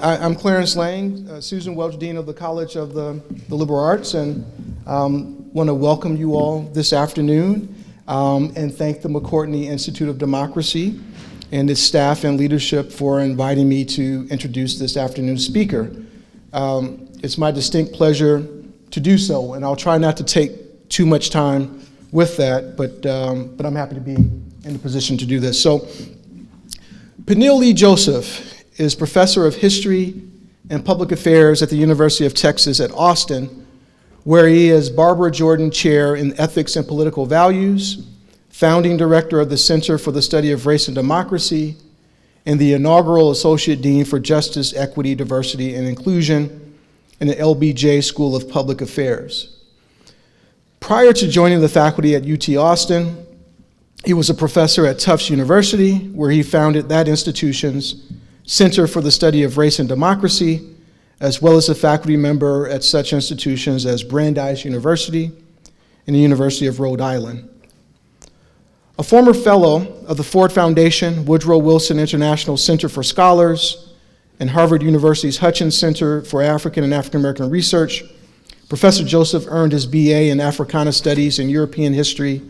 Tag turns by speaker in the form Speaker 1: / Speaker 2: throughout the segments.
Speaker 1: I'm Clarence Lang, Susan Welch Dean of the College of the Liberal Arts, and want to welcome you all this afternoon and thank the McCourtney Institute of Democracy and its staff and leadership for inviting me to introduce this afternoon's speaker. It's my distinct pleasure to do so, and I'll try not to take too much time with that, but I'm happy to be in the position to do this. So, Peniel E. Joseph is professor of history and public affairs at the University of Texas at Austin, where he is Barbara Jordan Chair in Ethics and Political Values, founding director of the Center for the Study of Race and Democracy, and the inaugural Associate Dean for Justice, Equity, Diversity, and Inclusion in the LBJ School of Public Affairs. Prior to joining the faculty at UT Austin, he was a professor at Tufts University, where he founded that institution's Center for the Study of Race and Democracy, as well as a faculty member at such institutions as Brandeis University and the University of Rhode Island. A former fellow of the Ford Foundation, Woodrow Wilson International Center for Scholars, and Harvard University's Hutchins Center for African and African American Research, Professor Joseph earned his BA in Africana Studies and European History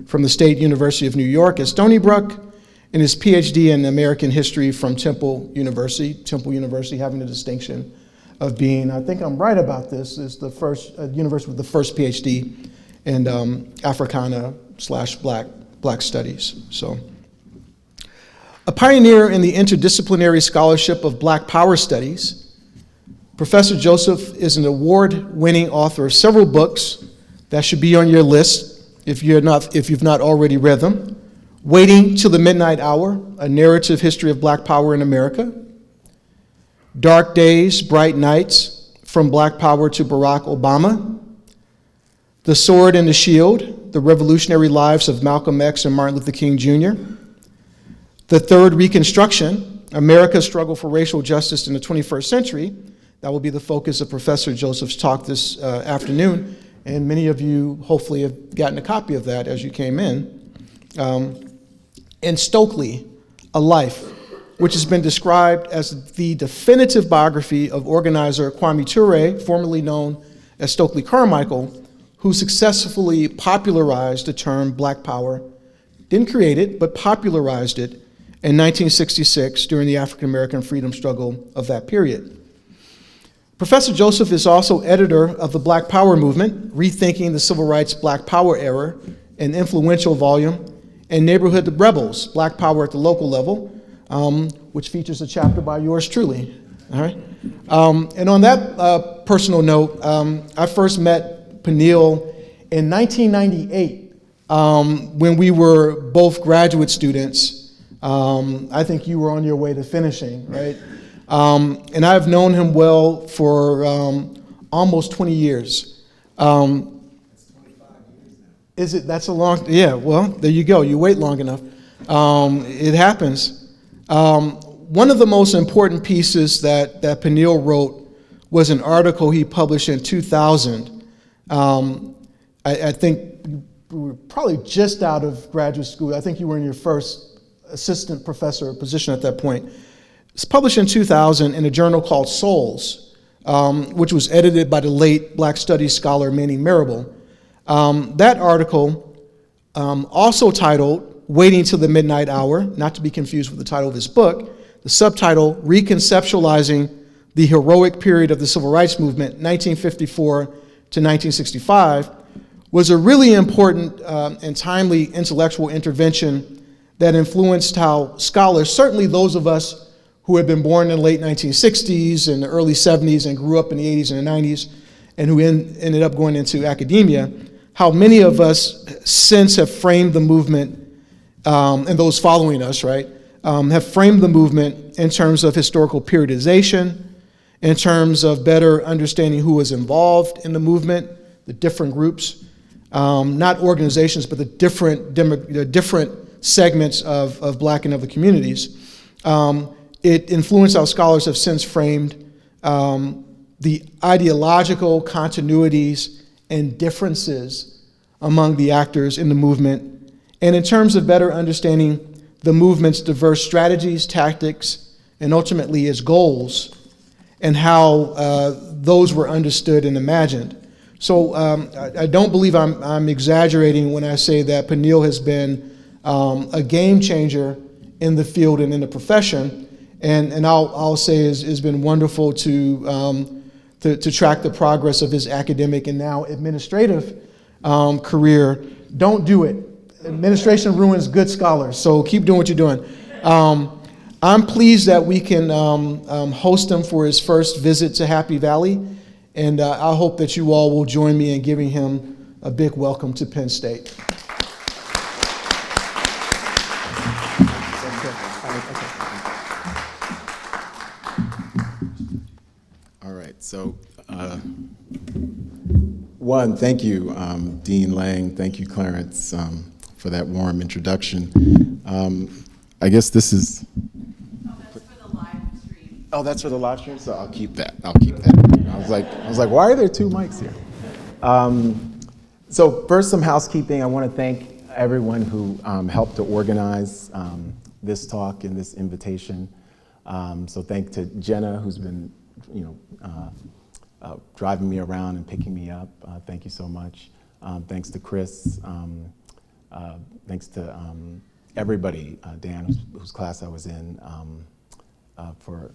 Speaker 1: from the State University of New York at Stony Brook, and his PhD in American History from Temple University having the distinction of being, I think I'm right about this, is the first university with the first PhD in Africana/Black Studies. So, a pioneer in the interdisciplinary scholarship of Black Power Studies, Professor Joseph is an award-winning author of several books that should be on your list if you've not already read them. Waiting Till the Midnight Hour, A Narrative History of Black Power in America. Dark Days, Bright Nights, From Black Power to Barack Obama. The Sword and the Shield, The Revolutionary Lives of Malcolm X and Martin Luther King Jr. The Third Reconstruction, America's Struggle for Racial Justice in the 21st Century. That will be the focus of Professor Joseph's talk this afternoon, and many of you hopefully have gotten a copy of that as you came in. And Stokely, A Life, which has been described as the definitive biography of organizer Kwame Ture, formerly known as Stokely Carmichael, who successfully popularized the term Black Power, didn't create it, but popularized it in 1966 during the African American freedom struggle of that period. Professor Joseph is also editor of the Black Power Movement, Rethinking the Civil Rights Black Power Era, an influential volume, and Neighborhood Rebels, Black Power at the Local Level, which features a chapter by yours truly. All right. And on that personal note, I first met Peniel in 1998 when we were both graduate students. I think you were on your way to finishing, right? And I've known him well for almost 20 years. Is it? That's a long, yeah, well, there you go. You wait long enough. It happens. One of the most important pieces that Peniel wrote was an article he published in 2000. I think we were probably just out of graduate school. I think you were in your first assistant professor position at that point. It's published in 2000 in a journal called Souls, which was edited by the late Black Studies scholar Manning Marable. That article, also titled Waiting Till the Midnight Hour, not to be confused with the title of his book, the subtitle, Reconceptualizing the Heroic Period of the Civil Rights Movement, 1954 to 1965, was a really important and timely intellectual intervention that influenced how scholars, certainly those of us who had been born in the late 1960s and the early 70s and grew up in the 80s and the 90s, and who ended up going into academia, how many of us since have framed the movement, and those following us, right, have framed the movement in terms of historical periodization, in terms of better understanding who was involved in the movement, the different groups, not organizations, but the different segments of Black and other communities. It influenced how scholars have since framed the ideological continuities and differences among the actors in the movement, and in terms of better understanding the movement's diverse strategies, tactics, and ultimately its goals, and how those were understood and imagined. So I don't believe I'm exaggerating when I say that Peniel has been a game changer in the field and in the profession, and I'll say has been wonderful to track the progress of his academic and now administrative career. Don't do it. Administration ruins good scholars, so keep doing what you're doing. I'm pleased that we can host him for his first visit to Happy Valley, and I hope that you all will join me in giving him a big welcome to Penn State.
Speaker 2: All right, so one, thank you, Dean Lang, thank you, Clarence, for that warm introduction. I guess this is...
Speaker 3: That's for the live stream.
Speaker 2: Oh, that's for the live stream? So I'll keep that. I was like, why are there two mics here? So first, some housekeeping. I want to thank everyone who helped to organize this talk and this invitation. So thank to Jenna, who's been, driving me around and picking me up. Thank you so much. Thanks to Chris. Thanks to everybody, Dan, whose class I was in, for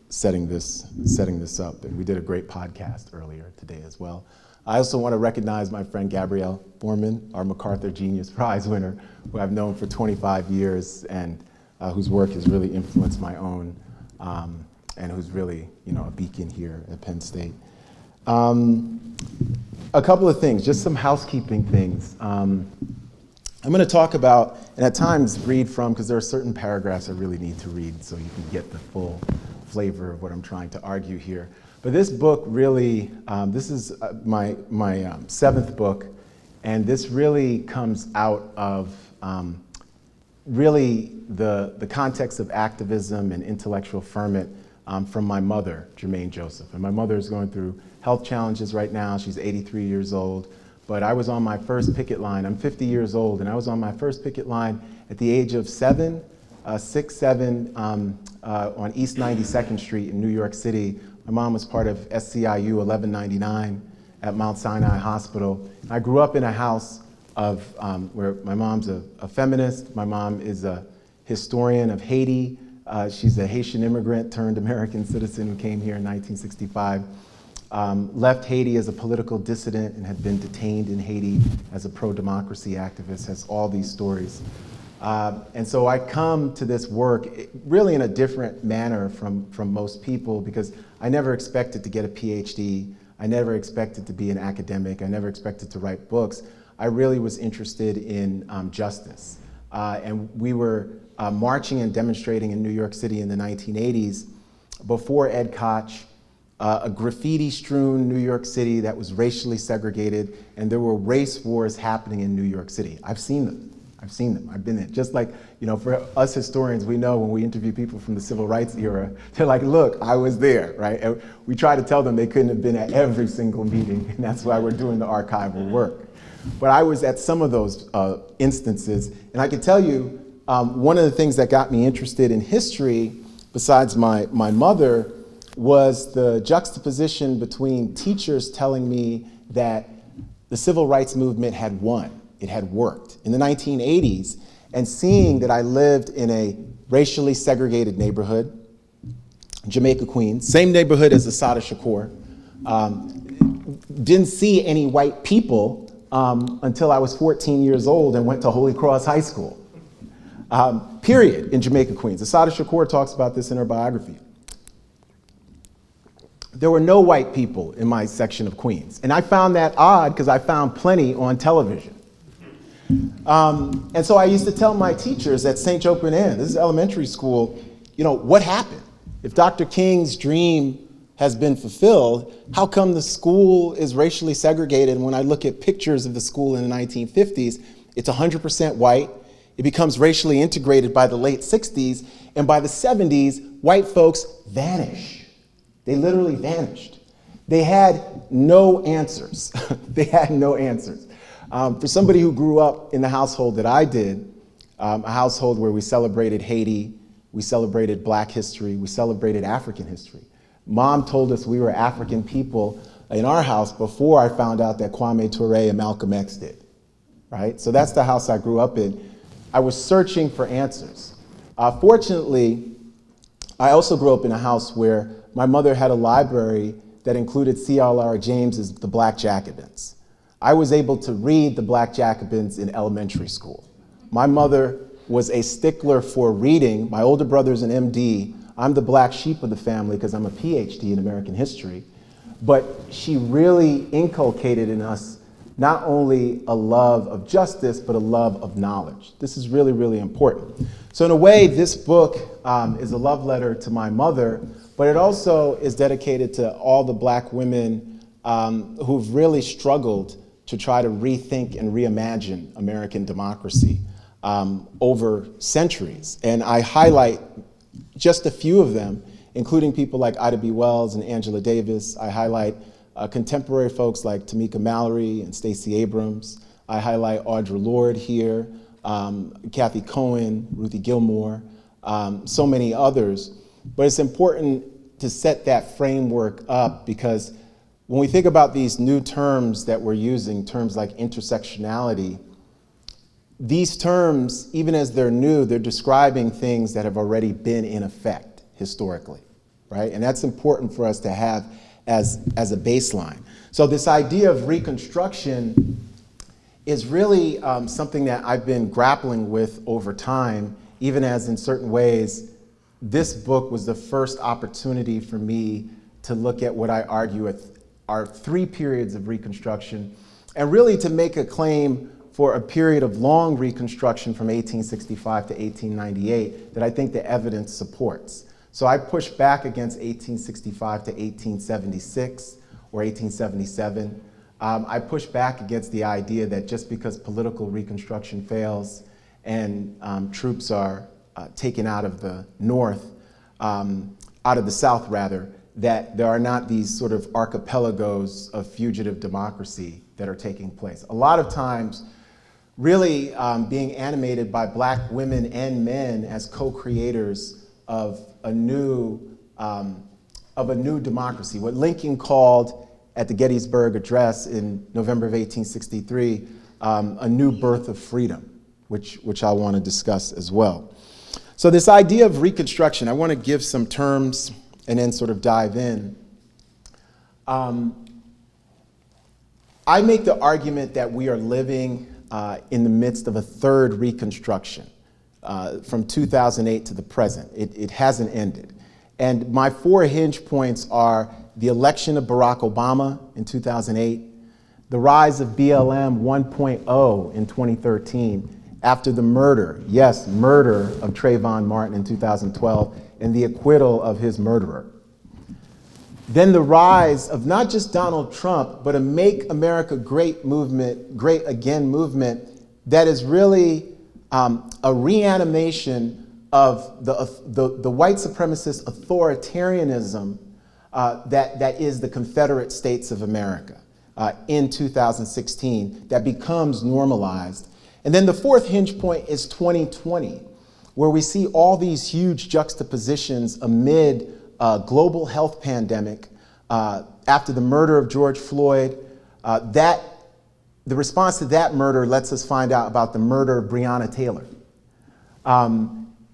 Speaker 2: setting this up. And we did a great podcast earlier today as well. I also want to recognize my friend Gabrielle Foreman, our MacArthur Genius Prize winner, who I've known for 25 years and whose work has really influenced my own, and who's really, a beacon here at Penn State. A couple of things, just some housekeeping things. I'm going to talk about, and at times read from, because there are certain paragraphs I really need to read so you can get the full flavor of what I'm trying to argue here. But this book really, this is my seventh book, and this really comes out of really the context of activism and intellectual ferment from my mother, Jermaine Joseph. And my mother is going through health challenges right now. She's 83 years old. But I was on my first picket line. I'm 50 years old, and I was on my first picket line at the age of 7, on East 92nd Street in New York City. My mom was part of SCIU 1199 at Mount Sinai Hospital. I grew up in a house of where my mom's a feminist. My mom is a historian of Haiti. She's a Haitian immigrant turned American citizen who came here in 1965. Left Haiti as a political dissident and had been detained in Haiti as a pro-democracy activist, has all these stories. And so I come to this work really in a different manner from most people, because I never expected to get a PhD. I never expected to be an academic. I never expected to write books. I really was interested in justice. And we were marching and demonstrating in New York City in the 1980s before Ed Koch, a graffiti-strewn New York City that was racially segregated, and there were race wars happening in New York City. I've seen them. I've been there. Just like, for us historians, we know when we interview people from the civil rights era, they're like, look, I was there, right? And we try to tell them they couldn't have been at every single meeting, and that's why we're doing the archival work. But I was at some of those instances, and I can tell you, one of the things that got me interested in history, besides my mother, was the juxtaposition between teachers telling me that the civil rights movement had won. It had worked in the 1980s, and seeing that I lived in a racially segregated neighborhood, Jamaica, Queens, same neighborhood as Assata Shakur. Didn't see any white people until I was 14 years old and went to Holy Cross High School. Period, in Jamaica, Queens. Assata Shakur talks about this in her biography. There were no white people in my section of Queens. And I found that odd because I found plenty on television. And so I used to tell my teachers at St. Joe Peniel, this is elementary school, what happened? If Dr. King's dream has been fulfilled, how come the school is racially segregated? And when I look at pictures of the school in the 1950s, it's 100% white. It becomes racially integrated by the late 60s. And by the 70s, white folks vanish. They literally vanished. They had no answers. They had no answers. For somebody who grew up in the household that I did, a household where we celebrated Haiti, we celebrated Black history, we celebrated African history. Mom told us we were African people in our house before I found out that Kwame Ture and Malcolm X did, right? So that's the house I grew up in. I was searching for answers. Fortunately, I also grew up in a house where my mother had a library that included C.L.R. James's The Black Jacobins. I was able to read The Black Jacobins in elementary school. My mother was a stickler for reading. My older brother's an MD. I'm the black sheep of the family because I'm a PhD in American history. But she really inculcated in us not only a love of justice, but a love of knowledge. This is really, really important. So in a way, this book is a love letter to my mother, but it also is dedicated to all the black women who've really struggled to try to rethink and reimagine American democracy over centuries. And I highlight just a few of them, including people like Ida B. Wells and Angela Davis. I highlight contemporary folks like Tamika Mallory and Stacey Abrams. I highlight Audre Lorde here, Kathy Cohen, Ruthie Gilmore, so many others. But it's important to set that framework up because when we think about these new terms that we're using, terms like intersectionality, these terms, even as they're new, they're describing things that have already been in effect historically, right? And that's important for us to have as a baseline. So this idea of Reconstruction is really something that I've been grappling with over time, even as in certain ways, this book was the first opportunity for me to look at what I argue are three periods of Reconstruction, and really to make a claim for a period of long Reconstruction from 1865 to 1898 that I think the evidence supports. So I push back against 1865 to 1876 or 1877. I push back against the idea that just because political Reconstruction fails and troops are taken out of the North, out of the South rather, that there are not these sort of archipelagos of fugitive democracy that are taking place. A lot of times, really being animated by black women and men as co-creators of a new democracy, what Lincoln called at the Gettysburg Address in November of 1863, a new birth of freedom, which I want to discuss as well. So this idea of Reconstruction, I want to give some terms and then sort of dive in. I make the argument that we are living in the midst of a third Reconstruction from 2008 to the present. It hasn't ended. And my four hinge points are the election of Barack Obama in 2008, the rise of BLM 1.0 in 2013, after the murder, yes, murder of Trayvon Martin in 2012, and the acquittal of his murderer. Then the rise of not just Donald Trump, but a Make America Great movement, Great Again movement, that is really a reanimation of the white supremacist authoritarianism that is the Confederate States of America in 2016 that becomes normalized. And then the fourth hinge point is 2020, where we see all these huge juxtapositions amid a global health pandemic after the murder of George Floyd. The response to that murder lets us find out about the murder of Breonna Taylor.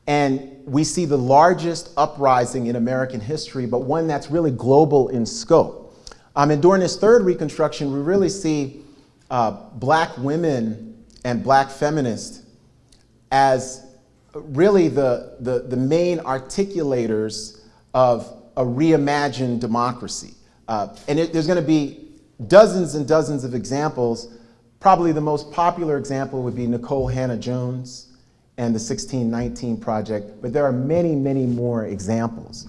Speaker 2: And we see the largest uprising in American history, but one that's really global in scope. And during this third Reconstruction, we really see black women and black feminists as really the main articulators of a reimagined democracy. There's going to be dozens and dozens of examples. Probably the most popular example would be Nicole Hannah-Jones and the 1619 Project, but there are many, many more examples.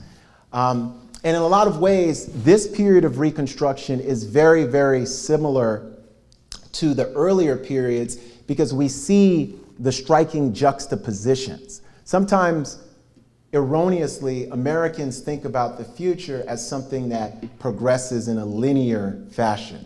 Speaker 2: And in a lot of ways, this period of Reconstruction is very, very similar to the earlier periods because we see the striking juxtapositions. Sometimes, erroneously, Americans think about the future as something that progresses in a linear fashion.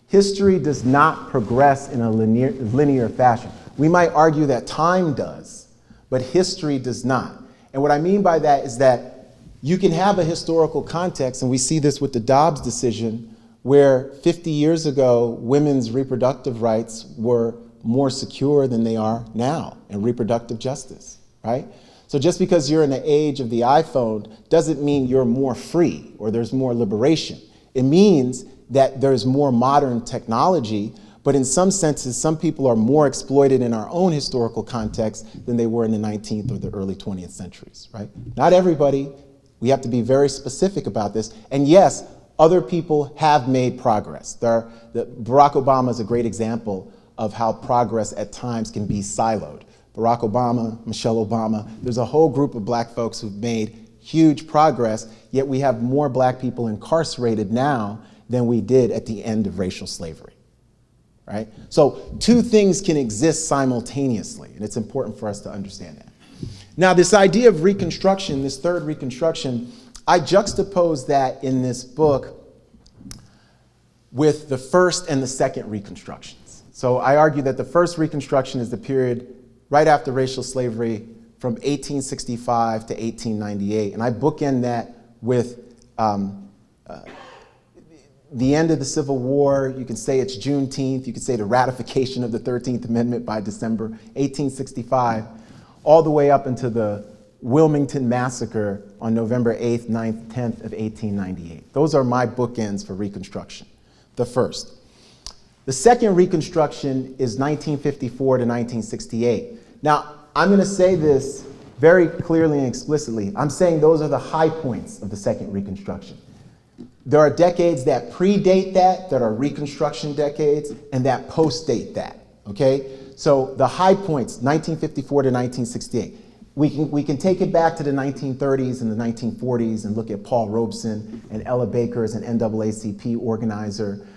Speaker 2: History does not progress in a linear fashion. We might argue that time does, but history does not. And what I mean by that is that You can have a historical context, and we see this with the Dobbs decision, where 50 years ago, women's reproductive rights were more secure than they are now in reproductive justice, right? So just because you're in the age of the iPhone doesn't mean you're more free or there's more liberation. It means that there's more modern technology, but in some senses, some people are more exploited in our own historical context than they were in the 19th or the early 20th centuries, right? Not everybody. We have to be very specific about this. And yes, other people have made progress. Barack Obama is a great example of how progress at times can be siloed. Barack Obama, Michelle Obama, there's a whole group of black folks who've made huge progress, yet we have more black people incarcerated now than we did at the end of racial slavery, right? So two things can exist simultaneously, and it's important for us to understand that. Now, this idea of Reconstruction, this third Reconstruction, I juxtapose that in this book with the first and the second Reconstructions. So I argue that the first Reconstruction is the period right after racial slavery from 1865 to 1898. And I bookend that with the end of the Civil War. You can say it's Juneteenth. You can say the ratification of the 13th Amendment by December 1865, all the way up into the Wilmington Massacre on November 8th, 9th, 10th of 1898. Those are my bookends for Reconstruction, the first. The second Reconstruction is 1954 to 1968. Now, I'm going to say this very clearly and explicitly. I'm saying those are the high points of the second Reconstruction. There are decades that predate that are Reconstruction decades, and that post-date that, okay? So the high points, 1954 to 1968. We can take it back to the 1930s and the 1940s and look at Paul Robeson and Ella Baker as an NAACP organizer,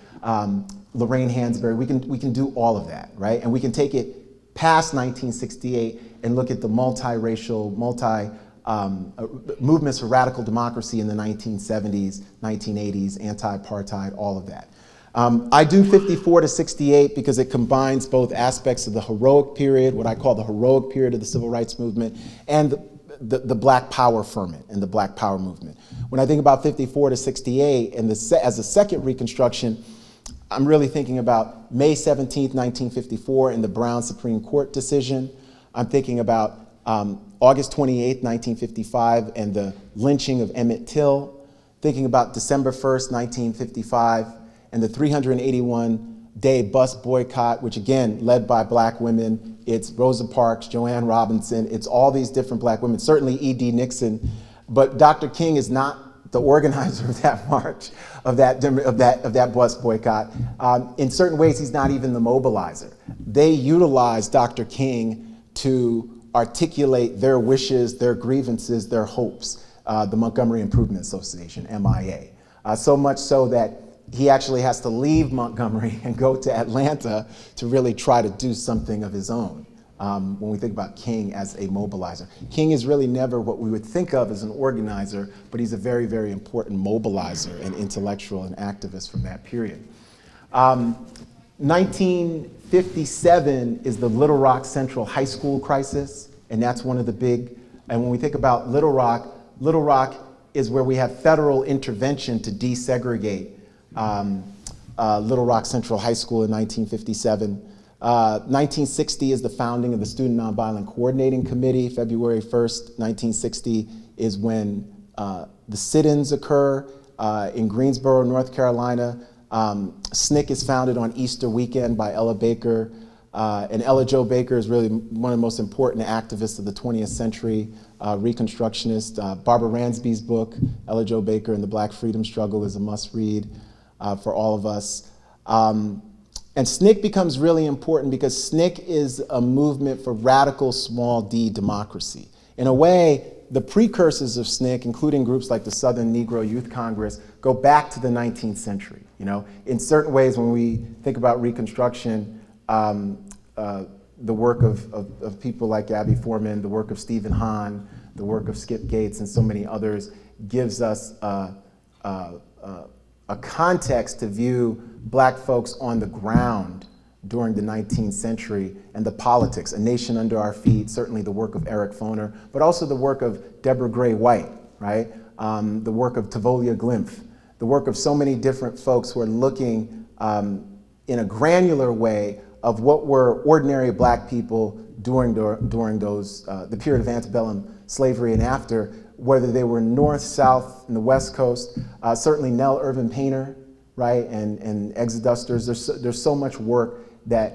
Speaker 2: Lorraine Hansberry. We can do all of that, right? And we can take it past 1968 and look at the multiracial, movements for radical democracy in the 1970s, 1980s, anti-apartheid, all of that. I do 54 to 68 because it combines both aspects of the heroic period, what I call the heroic period of the civil rights movement, and the Black Power ferment and the Black Power movement. When I think about 54 to 68 and as a second Reconstruction, I'm really thinking about May 17th, 1954 and the Brown Supreme Court decision. I'm thinking about August 28th, 1955 and the lynching of Emmett Till. Thinking about December 1st, 1955 and the 381-day bus boycott, which again, led by black women. It's Rosa Parks, Joanne Robinson, it's all these different black women, certainly E.D. Nixon, but Dr. King is not the organizer of that march, of that bus boycott. In certain ways, he's not even the mobilizer. They utilized Dr. King to articulate their wishes, their grievances, their hopes, the Montgomery Improvement Association, MIA. So much so that he actually has to leave Montgomery and go to Atlanta to really try to do something of his own. When we think about King as a mobilizer. King is really never what we would think of as an organizer, but he's a very, very important mobilizer and intellectual and activist from that period. 1957 is the Little Rock Central High School crisis, and that's one of the big, and when we think about Little Rock is where we have federal intervention to desegregate Little Rock Central High School in 1957. 1960 is the founding of the Student Nonviolent Coordinating Committee. February 1st, 1960 is when the sit-ins occur in Greensboro, North Carolina. SNCC is founded on Easter weekend by Ella Baker. And Ella Jo Baker is really one of the most important activists of the 20th century, Reconstructionist. Barbara Ransby's book, Ella Jo Baker and the Black Freedom Struggle, is a must-read for all of us. And SNCC becomes really important because SNCC is a movement for radical small d democracy. In a way, the precursors of SNCC, including groups like the Southern Negro Youth Congress, go back to the 19th century. You know, in certain ways, when we think about Reconstruction, the work of people like Abby Foreman, the work of Stephen Hahn, the work of Skip Gates, and so many others gives us a context to view black folks on the ground during the 19th century and the politics, A Nation Under Our Feet, certainly the work of Eric Foner, but also the work of Deborah Gray White, right? the work of Tavolia Glimpf, the work of so many different folks who are looking in a granular way of what were ordinary black people during those, the period of antebellum slavery and after, whether they were north, south, and the West Coast. Certainly Nell Irvin Painter, right, and Exodusters. There's so much work that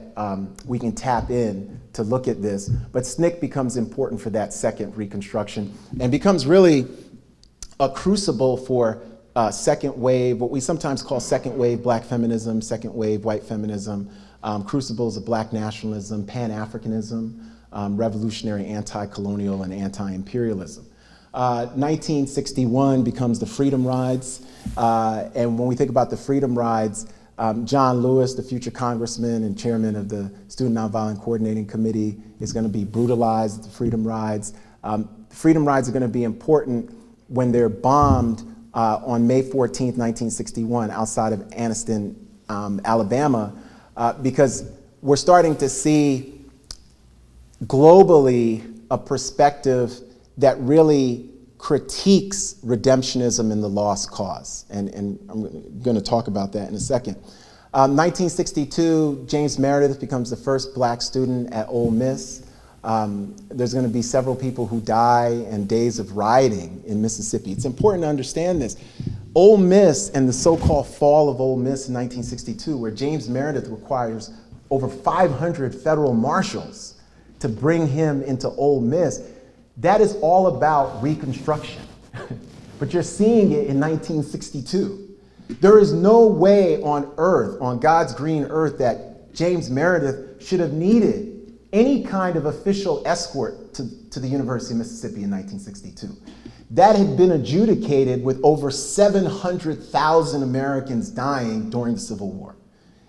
Speaker 2: we can tap in to look at this. But SNCC becomes important for that second Reconstruction and becomes really a crucible for second wave, what we sometimes call second wave black feminism, second wave white feminism, crucibles of black nationalism, Pan-Africanism, revolutionary anti-colonial and anti-imperialism. 1961 becomes the Freedom Rides, and when we think about the Freedom Rides, John Lewis, the future congressman and chairman of the Student Nonviolent Coordinating Committee, is going to be brutalized at the Freedom Rides. The Freedom Rides are going to be important when they're bombed on May 14th, 1961, outside of Anniston, Alabama, because we're starting to see globally a perspective that really critiques redemptionism and the lost cause. And I'm going to talk about that in a second. 1962, James Meredith becomes the first black student at Ole Miss. There's going to be several people who die and days of rioting in Mississippi. It's important to understand this. Ole Miss and the so-called fall of Ole Miss in 1962, where James Meredith requires over 500 federal marshals to bring him into Ole Miss, that is all about Reconstruction. But you're seeing it in 1962. There is no way on earth, on God's green earth, that James Meredith should have needed any kind of official escort to the University of Mississippi in 1962. That had been adjudicated with over 700,000 Americans dying during the Civil War,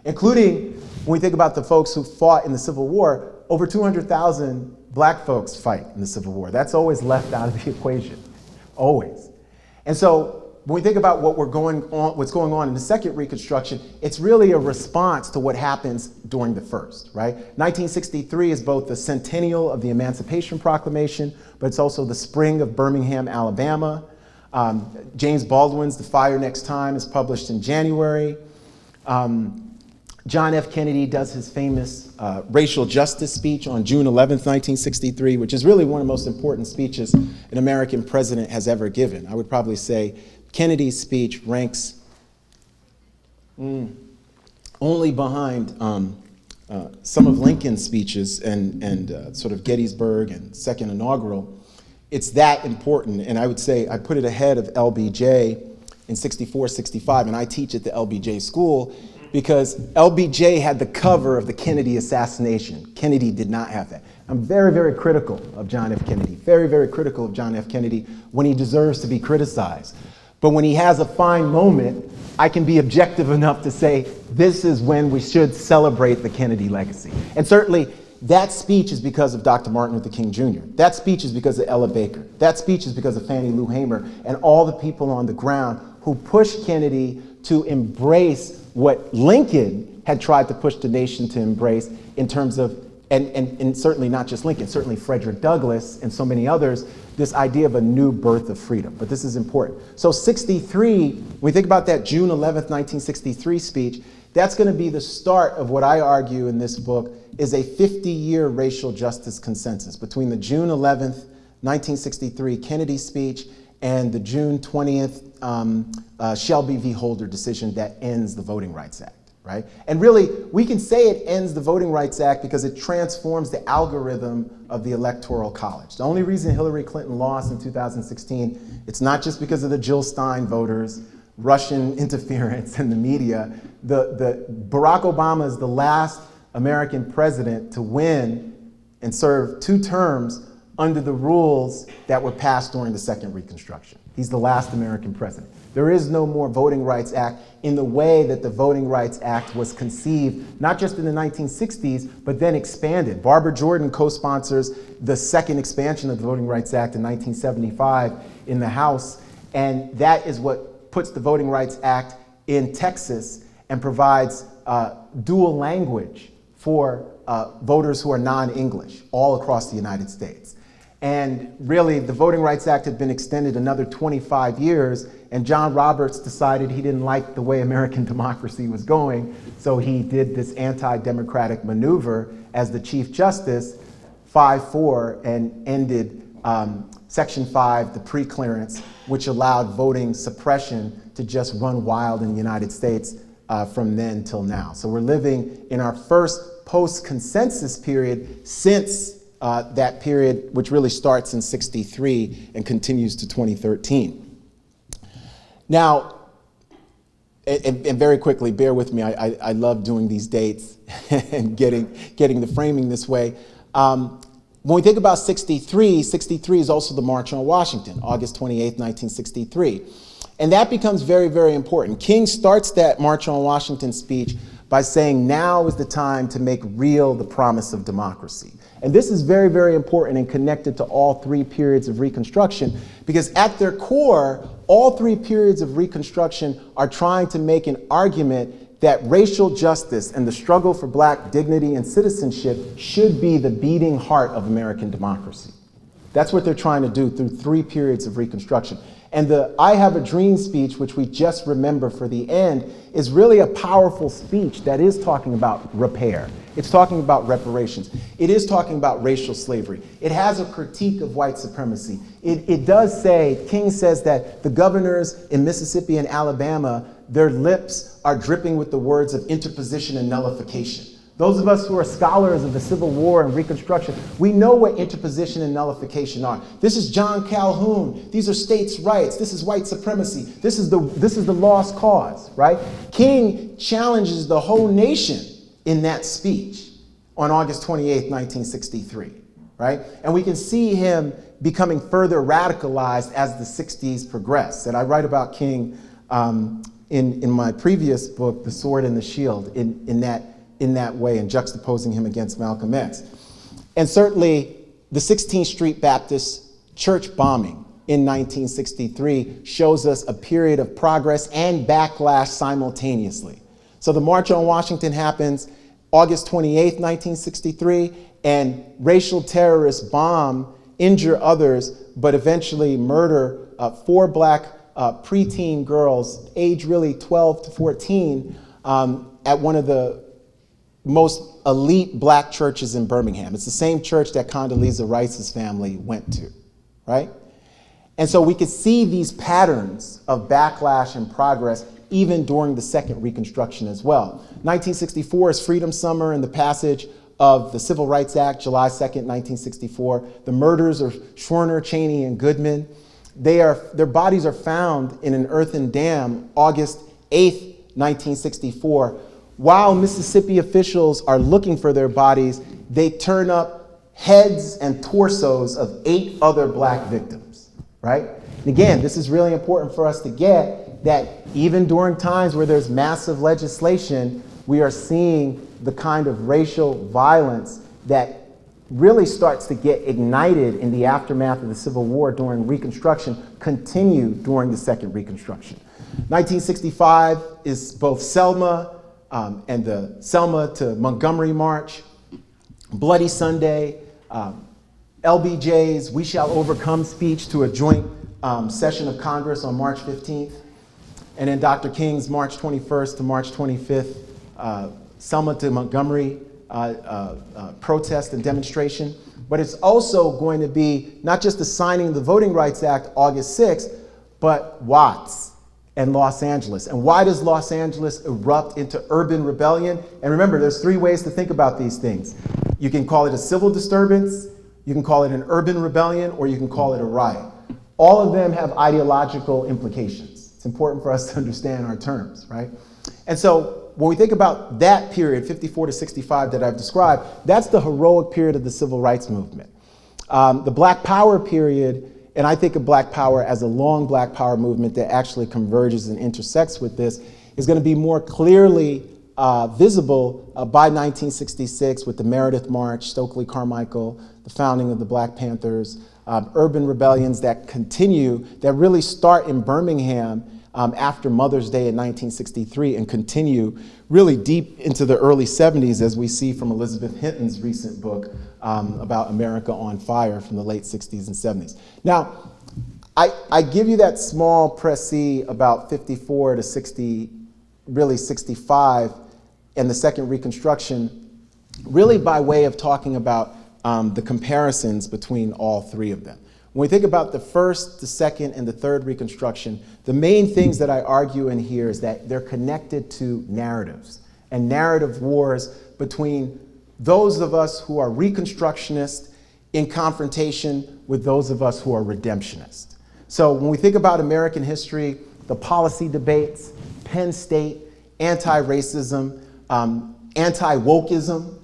Speaker 2: including, when we think about the folks who fought in the Civil War, over 200,000 black folks fight in the Civil War. That's always left out of the equation, always. And so when we think about what's going on in the second Reconstruction, it's really a response to what happens during the first, right? 1963 is both the centennial of the Emancipation Proclamation, but it's also the spring of Birmingham, Alabama. James Baldwin's The Fire Next Time is published in January. John F. Kennedy does his famous racial justice speech on June 11th, 1963, which is really one of the most important speeches an American president has ever given. I would probably say Kennedy's speech ranks only behind some of Lincoln's speeches and sort of Gettysburg and Second Inaugural. It's that important, and I would say I put it ahead of LBJ in 64, 65, and I teach at the LBJ school because LBJ had the cover of the Kennedy assassination. Kennedy did not have that. I'm very, very critical of John F. Kennedy, very, very critical of John F. Kennedy when he deserves to be criticized. But when he has a fine moment, I can be objective enough to say, this is when we should celebrate the Kennedy legacy. And certainly, that speech is because of Dr. Martin Luther King Jr. That speech is because of Ella Baker. That speech is because of Fannie Lou Hamer and all the people on the ground who pushed Kennedy to embrace what Lincoln had tried to push the nation to embrace in terms of, and certainly not just Lincoln, certainly Frederick Douglass and so many others, this idea of a new birth of freedom. But this is important. So 63, when we think about that June 11th, 1963 speech, that's going to be the start of what I argue in this book is a 50-year racial justice consensus between the June 11th, 1963 Kennedy speech and the June 20th Shelby v. Holder decision that ends the Voting Rights Act, right? And really, we can say it ends the Voting Rights Act because it transforms the algorithm of the Electoral College. The only reason Hillary Clinton lost in 2016, it's not just because of the Jill Stein voters, Russian interference and the media. Barack Obama is the last American president to win and serve 2 terms under the rules that were passed during the second Reconstruction. He's the last American president. There is no more Voting Rights Act in the way that the Voting Rights Act was conceived, not just in the 1960s, but then expanded. Barbara Jordan co-sponsors the second expansion of the Voting Rights Act in 1975 in the House, and that is what puts the Voting Rights Act in Texas and provides dual language for voters who are non-English all across the United States. And really, the Voting Rights Act had been extended another 25 years, and John Roberts decided he didn't like the way American democracy was going, so he did this anti-democratic maneuver as the Chief Justice, 5-4, and ended Section 5, the pre-clearance, which allowed voting suppression to just run wild in the United States from then till now. So we're living in our first post-consensus period since that period, which really starts in '63 and continues to 2013. Now, and very quickly, bear with me, I love doing these dates and getting the framing this way. When we think about '63 is also the March on Washington, August 28th, 1963. And that becomes very, very important. King starts that March on Washington speech by saying, now is the time to make real the promise of democracy. And this is very, very important and connected to all three periods of Reconstruction, because at their core, all three periods of Reconstruction are trying to make an argument that racial justice and the struggle for black dignity and citizenship should be the beating heart of American democracy. That's what they're trying to do through three periods of Reconstruction. And the I Have a Dream speech, which we just remember for the end, is really a powerful speech that is talking about repair. It's talking about reparations. It is talking about racial slavery. It has a critique of white supremacy. It does say, King says that the governors in Mississippi and Alabama, their lips are dripping with the words of interposition and nullification. Those of us who are scholars of the Civil War and Reconstruction, we know what interposition and nullification are. This is John Calhoun. These are states' rights. This is white supremacy. This is the lost cause, right? King challenges the whole nation in that speech on August 28th, 1963, right? And we can see him becoming further radicalized as the 60s progress. And I write about King in my previous book, The Sword and the Shield, in that way, and juxtaposing him against Malcolm X. And certainly the 16th Street Baptist church bombing in 1963 shows us a period of progress and backlash simultaneously. So the March on Washington happens August 28th, 1963, and racial terrorists bomb, injure others, but eventually murder 4 black preteen girls, age really 12 to 14, at one of the most elite black churches in Birmingham. It's the same church that Condoleezza Rice's family went to, right? And so we could see these patterns of backlash and progress even during the Second Reconstruction as well. 1964 is Freedom Summer and the passage of the Civil Rights Act, July 2nd, 1964. The murders of Schwerner, Cheney, and Goodman. Their bodies are found in an earthen dam August 8th, 1964. While Mississippi officials are looking for their bodies, they turn up heads and torsos of 8 other black victims, right? And again, this is really important for us to get that even during times where there's massive legislation, we are seeing the kind of racial violence that really starts to get ignited in the aftermath of the Civil War during Reconstruction continue during the Second Reconstruction. 1965 is both Selma and the Selma to Montgomery March, Bloody Sunday, LBJ's We Shall Overcome speech to a joint session of Congress on March 15th, and then Dr. King's March 21st to March 25th, Selma to Montgomery protest and demonstration. But it's also going to be not just the signing of the Voting Rights Act August 6th, but Watts and Los Angeles. And why does Los Angeles erupt into urban rebellion? And remember, there's 3 ways to think about these things. You can call it a civil disturbance, you can call it an urban rebellion, or you can call it a riot. All of them have ideological implications. It's important for us to understand our terms, right? And so when we think about that period, 54 to 65 that I've described, that's the heroic period of the civil rights movement. The Black Power period, and I think of Black Power as a long Black Power movement that actually converges and intersects with this, is going to be more clearly visible by 1966 with the Meredith March, Stokely Carmichael, the founding of the Black Panthers, urban rebellions that continue, that really start in Birmingham after Mother's Day in 1963 and continue really deep into the early 70s, as we see from Elizabeth Hinton's recent book, about America on Fire from the late 60s and 70s. Now, I give you that small précis about 54 to 60, really 65, and the Second Reconstruction, really by way of talking about the comparisons between all three of them. When we think about the first, the second, and the third Reconstruction, the main things that I argue in here is that they're connected to narratives and narrative wars between those of us who are Reconstructionists in confrontation with those of us who are redemptionists. So when we think about American history, the policy debates, Penn State, anti-racism, anti-wokeism,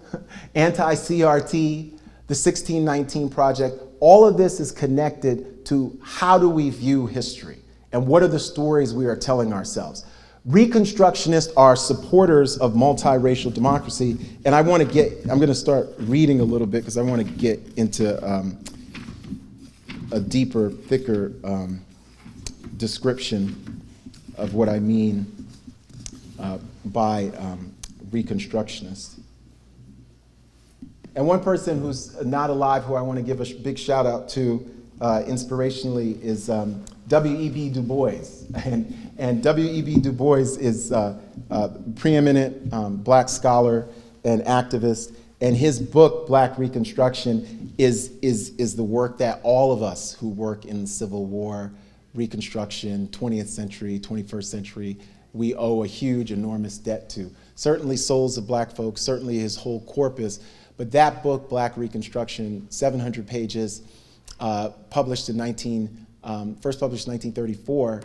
Speaker 2: anti-CRT, the 1619 Project, all of this is connected to how do we view history and what are the stories we are telling ourselves. Reconstructionists are supporters of multiracial democracy, and I'm going to start reading a little bit because I want to get into a deeper, thicker description of what I mean by Reconstructionists. And one person who's not alive who I want to give a big shout out to inspirationally is W.E.B. Du Bois. And W.E.B. Du Bois is a preeminent black scholar and activist. And his book, Black Reconstruction, is the work that all of us who work in the Civil War, Reconstruction, 20th century, 21st century, we owe a huge, enormous debt to. Certainly Souls of Black Folks, certainly his whole corpus. But that book, Black Reconstruction, 700 pages, first published in 1934,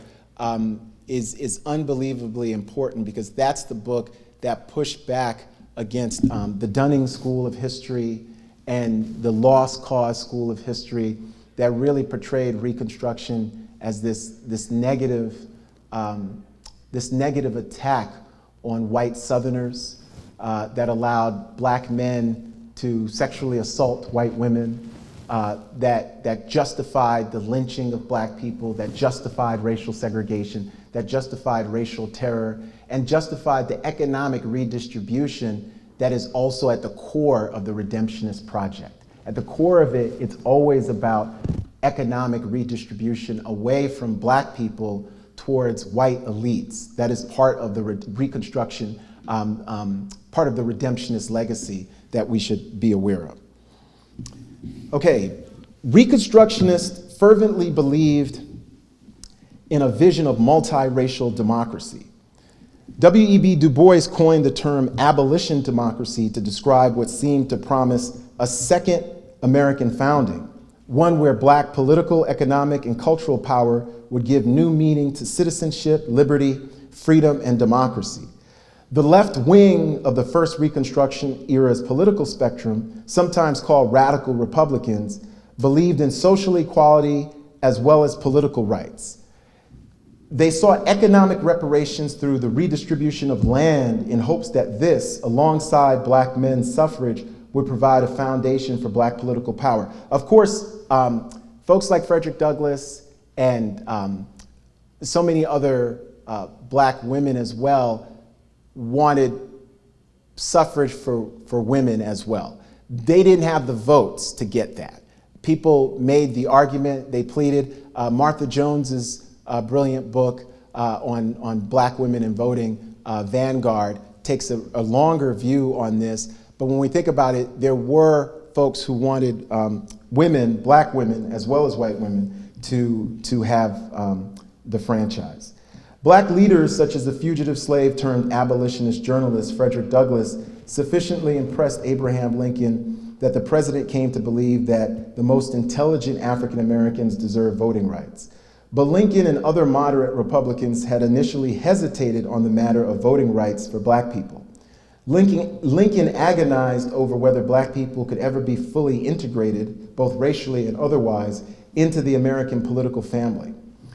Speaker 2: is unbelievably important because that's the book that pushed back against the Dunning School of History and the Lost Cause School of History that really portrayed Reconstruction as this negative attack on white Southerners that allowed black men to sexually assault white women, that justified the lynching of black people, that justified racial segregation, that justified racial terror, and justified the economic redistribution that is also at the core of the redemptionist project. At the core of it, it's always about economic redistribution away from black people towards white elites. That is part of the Reconstruction, part of the redemptionist legacy that we should be aware of. Okay, Reconstructionists fervently believed in a vision of multiracial democracy. W.E.B. Du Bois coined the term abolition democracy to describe what seemed to promise a second American founding, one where black political, economic, and cultural power would give new meaning to citizenship, liberty, freedom, and democracy. The left wing of the first Reconstruction era's political spectrum, sometimes called radical Republicans, believed in social equality as well as political rights. They sought economic reparations through the redistribution of land in hopes that this, alongside black men's suffrage, would provide a foundation for black political power. Of course, folks like Frederick Douglass and so many other black women as well wanted suffrage for women as well. They didn't have the votes to get that. People made the argument, they pleaded. Martha Jones's brilliant book on black women and voting, Vanguard, takes a longer view on this. But when we think about it, there were folks who wanted women, black women, as well as white women, to have the franchise. Black leaders such as the fugitive slave turned abolitionist journalist Frederick Douglass sufficiently impressed Abraham Lincoln that the president came to believe that the most intelligent African Americans deserve voting rights. But Lincoln and other moderate Republicans had initially hesitated on the matter of voting rights for black people. Lincoln agonized over whether black people could ever be fully integrated, both racially and otherwise, into the American political family.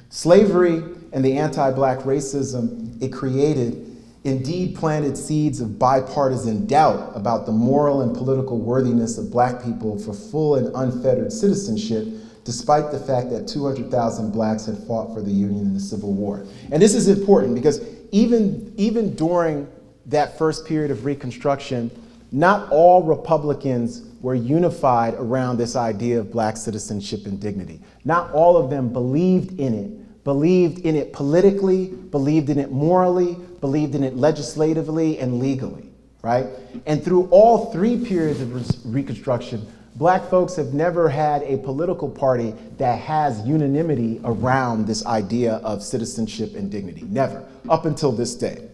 Speaker 2: Slavery and the anti-black racism it created indeed planted seeds of bipartisan doubt about the moral and political worthiness of black people for full and unfettered citizenship, despite the fact that 200,000 blacks had fought for the Union in the Civil War. And this is important because even during that first period of Reconstruction, not all Republicans were unified around this idea of black citizenship and dignity. Not all of them believed in it politically, believed in it morally, believed in it legislatively and legally, right? And through all three periods of Reconstruction, black folks have never had a political party that has unanimity around this idea of citizenship and dignity. Never, up until this day.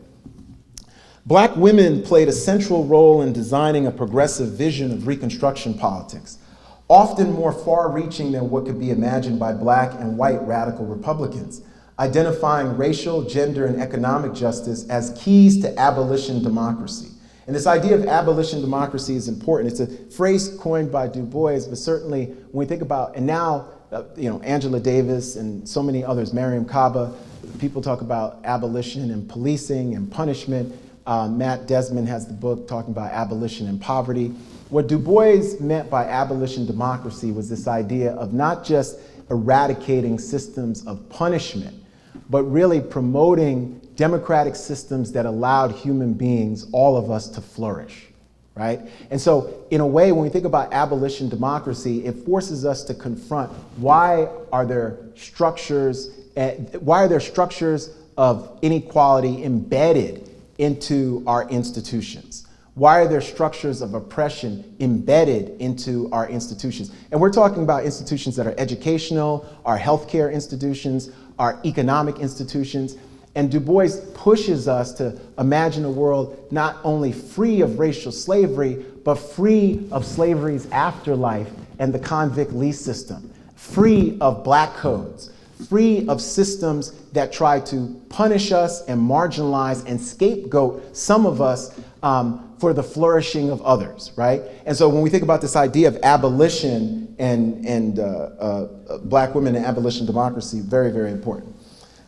Speaker 2: Black women played a central role in designing a progressive vision of Reconstruction politics, often more far-reaching than what could be imagined by black and white radical Republicans, identifying racial, gender, and economic justice as keys to abolition democracy. And this idea of abolition democracy is important. It's a phrase coined by Du Bois, but certainly when we think about, and now, Angela Davis and so many others, Mariam Kaba, people talk about abolition and policing and punishment. Matt Desmond has the book talking about abolition and poverty. What Du Bois meant by abolition democracy was this idea of not just eradicating systems of punishment, but really promoting democratic systems that allowed human beings, all of us, to flourish, right? And so, in a way, when we think about abolition democracy, it forces us to confront why are there structures of inequality embedded into our institutions? Why are there structures of oppression embedded into our institutions? And we're talking about institutions that are educational, our healthcare institutions, our economic institutions. And Du Bois pushes us to imagine a world not only free of racial slavery, but free of slavery's afterlife and the convict lease system, free of black codes, free of systems that try to punish us and marginalize and scapegoat some of us for the flourishing of others, right? And so when we think about this idea of abolition and black women and abolition democracy, very, very important.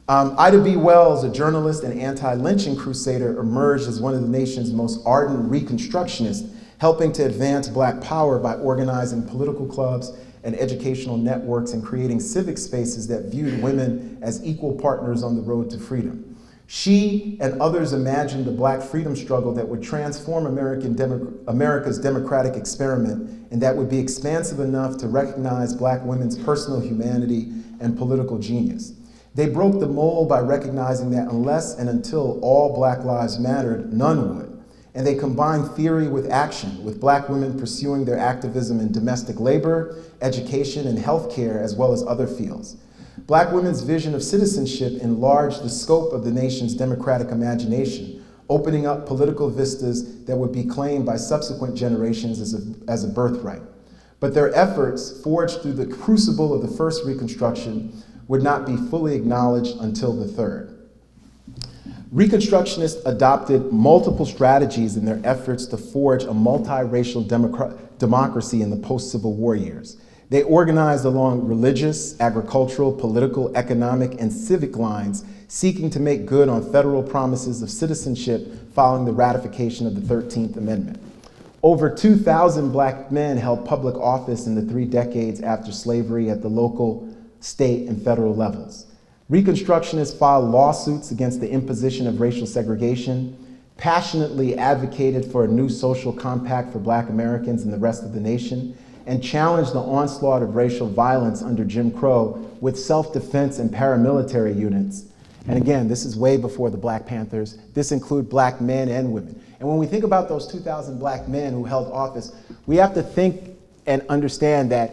Speaker 2: Ida B. Wells, a journalist and anti-lynching crusader, emerged as one of the nation's most ardent Reconstructionists, helping to advance black power by organizing political clubs and educational networks and creating civic spaces that viewed women as equal partners on the road to freedom. She and others imagined a black freedom struggle that would transform America's democratic experiment and that would be expansive enough to recognize black women's personal humanity and political genius. They broke the mold by recognizing that unless and until all black lives mattered, none would. And they combined theory with action, with black women pursuing their activism in domestic labor, education, and healthcare, as well as other fields. Black women's vision of citizenship enlarged the scope of the nation's democratic imagination, opening up political vistas that would be claimed by subsequent generations as a birthright. But their efforts, forged through the crucible of the first Reconstruction, would not be fully acknowledged until the third. Reconstructionists adopted multiple strategies in their efforts to forge a multiracial democracy in the post-Civil War years. They organized along religious, agricultural, political, economic, and civic lines, seeking to make good on federal promises of citizenship following the ratification of the 13th Amendment. Over 2,000 black men held public office in the 3 decades after slavery at the local, state, and federal levels. Reconstructionists filed lawsuits against the imposition of racial segregation, passionately advocated for a new social compact for black Americans and the rest of the nation, and challenged the onslaught of racial violence under Jim Crow with self-defense and paramilitary units. And again, this is way before the Black Panthers. This includes black men and women. And when we think about those 2,000 black men who held office, we have to think and understand that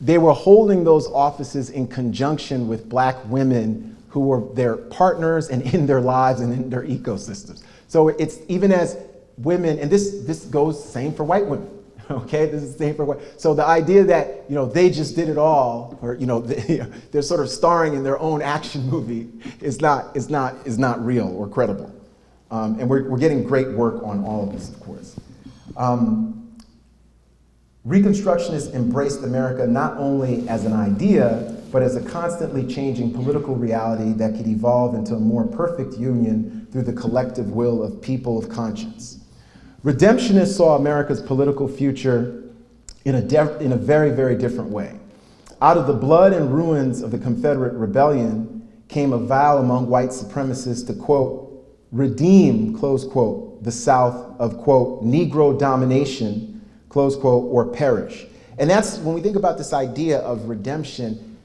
Speaker 2: they were holding those offices in conjunction with black women who were their partners and in their lives and in their ecosystems. So it's even as women, and this goes same for white women, okay? This is the same for white. So the idea that, they just did it all, or, they're sort of starring in their own action movie is not real or credible. And we're getting great work on all of this, of course. Reconstructionists embraced America not only as an idea, but as a constantly changing political reality that could evolve into a more perfect union through the collective will of people of conscience. Redemptionists saw America's political future in a very, very different way. Out of the blood and ruins of the Confederate Rebellion came a vow among white supremacists to, quote, redeem, close quote, the South of, quote, Negro domination, close quote, or perish. And that's when we think about this idea of redemption.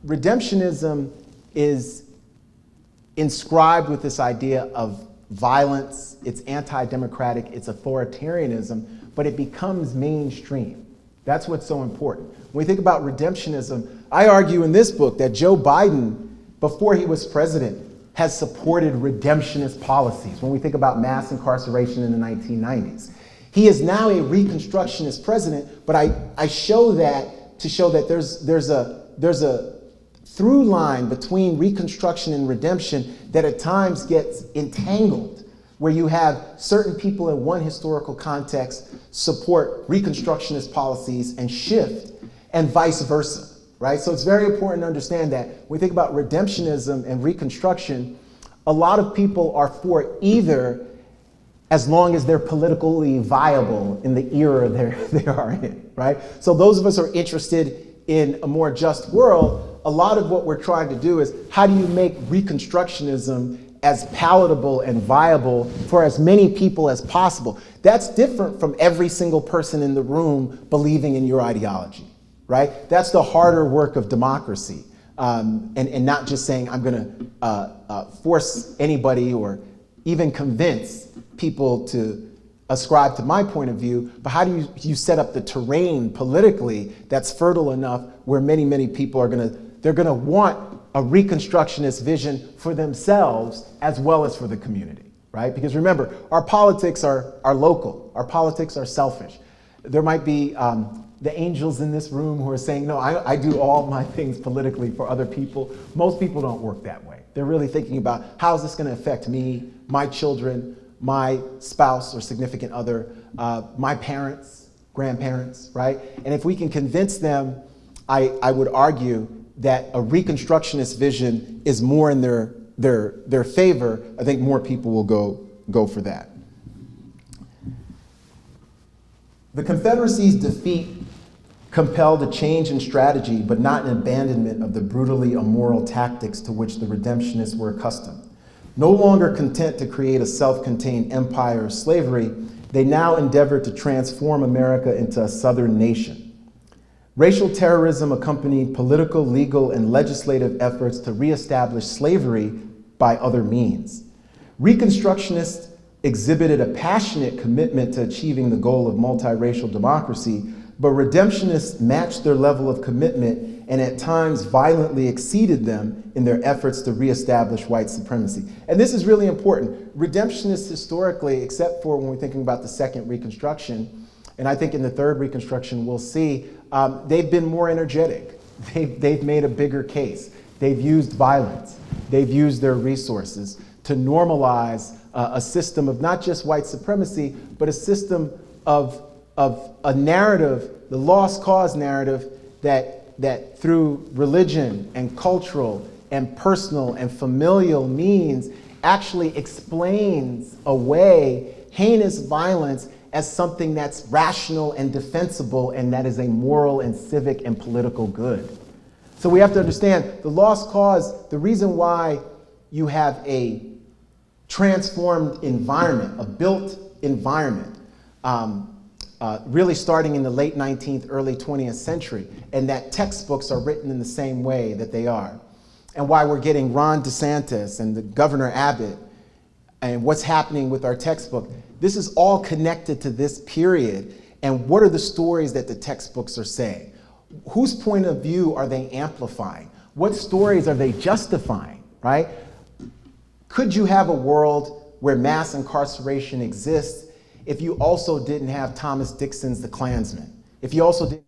Speaker 2: Redemptionism is inscribed with this idea of violence. It's anti-democratic, it's authoritarianism, but it becomes mainstream. That's what's so important. When we think about redemptionism, I argue in this book that Joe Biden, before he was president, has supported redemptionist policies when we think about mass incarceration in the 1990s. He is now a Reconstructionist president, but I show that to show that there's a through line between Reconstruction and redemption that at times gets entangled, where you have certain people in one historical context support Reconstructionist policies and shift, and vice versa. Right? So it's very important to understand that when we think about redemptionism and Reconstruction, a lot of people are for either as long as they're politically viable in the era they are in, right? So those of us who are interested in a more just world, a lot of what we're trying to do is how do you make Reconstructionism as palatable and viable for as many people as possible? That's different from every single person in the room believing in your ideology. Right? That's the harder work of democracy, and not just saying I'm going to force anybody or even convince people to ascribe to my point of view, but how do you set up the terrain politically that's fertile enough where many, many people are they're going to want a Reconstructionist vision for themselves as well as for the community, right? Because remember, our politics are local, our politics are selfish. There might be the angels in this room who are saying, no, I do all my things politically for other people. Most people don't work that way. They're really thinking about how is this going to affect me, my children, my spouse or significant other, my parents, grandparents, right? And if we can convince them, I would argue that a Reconstructionist vision is more in their favor. I think more people will go for that. The Confederacy's defeat compelled a change in strategy, but not an abandonment of the brutally immoral tactics to which the redemptionists were accustomed. No longer content to create a self-contained empire of slavery, they now endeavored to transform America into a Southern nation. Racial terrorism accompanied political, legal, and legislative efforts to reestablish slavery by other means. Reconstructionists exhibited a passionate commitment to achieving the goal of multiracial democracy, but redemptionists matched their level of commitment and at times violently exceeded them in their efforts to reestablish white supremacy. And this is really important. Redemptionists historically, except for when we're thinking about the Second Reconstruction, and I think in the Third Reconstruction we'll see, they've been more energetic. They've made a bigger case. They've used violence. They've used their resources to normalize a system of not just white supremacy, but a system of a narrative, the lost cause narrative, that through religion and cultural and personal and familial means actually explains away heinous violence as something that's rational and defensible, and that is a moral and civic and political good. So we have to understand the lost cause, the reason why you have a transformed environment, a built environment, really starting in the late 19th, early 20th century, and that textbooks are written in the same way that they are. And why we're getting Ron DeSantis and the Governor Abbott and what's happening with our textbook. This is all connected to this period, and what are the stories that the textbooks are saying? Whose point of view are they amplifying? What stories are they justifying, right? Could you have a world where mass incarceration exists if you also didn't have Thomas Dixon's The Klansman? If you also didn't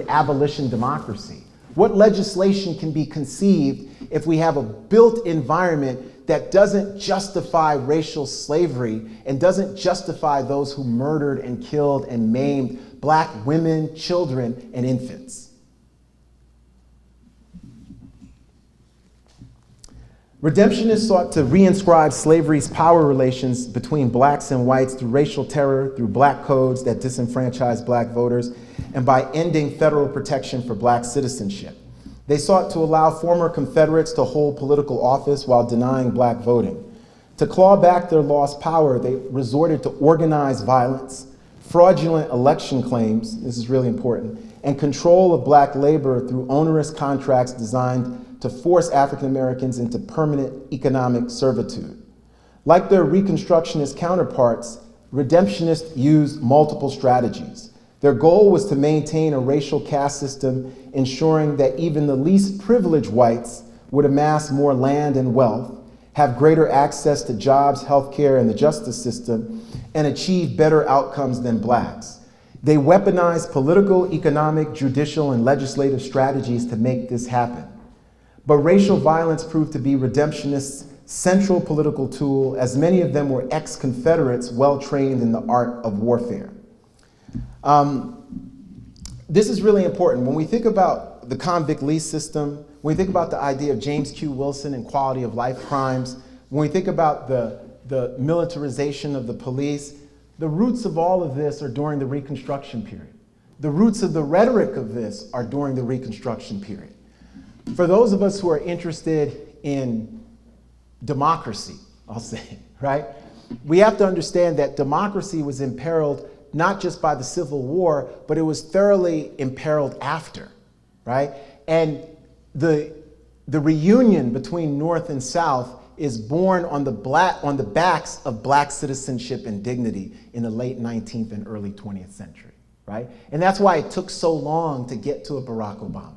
Speaker 2: abolition democracy? What legislation can be conceived if we have a built environment that doesn't justify racial slavery and doesn't justify those who murdered and killed and maimed black women, children, and infants? Redemptionists sought to reinscribe slavery's power relations between blacks and whites through racial terror, through black codes that disenfranchised black voters, and by ending federal protection for black citizenship. They sought to allow former Confederates to hold political office while denying black voting. To claw back their lost power, they resorted to organized violence, fraudulent election claims, this is really important, and control of black labor through onerous contracts designed to force African Americans into permanent economic servitude. Like their Reconstructionist counterparts, redemptionists used multiple strategies. Their goal was to maintain a racial caste system, ensuring that even the least privileged whites would amass more land and wealth, have greater access to jobs, healthcare, and the justice system, and achieve better outcomes than blacks. They weaponized political, economic, judicial, and legislative strategies to make this happen. But racial violence proved to be redemptionists' central political tool, as many of them were ex-Confederates well-trained in the art of warfare. This is really important. When we think about the convict lease system, when we think about the idea of James Q. Wilson and quality of life crimes, when we think about the militarization of the police, the roots of all of this are during the Reconstruction period. The roots of the rhetoric of this are during the Reconstruction period. For those of us who are interested in democracy, I'll say, right? We have to understand that democracy was imperiled not just by the Civil War, but it was thoroughly imperiled after, right? And the reunion between North and South is born on the backs of black citizenship and dignity in the late 19th and early 20th century, right? And that's why it took so long to get to a Barack Obama.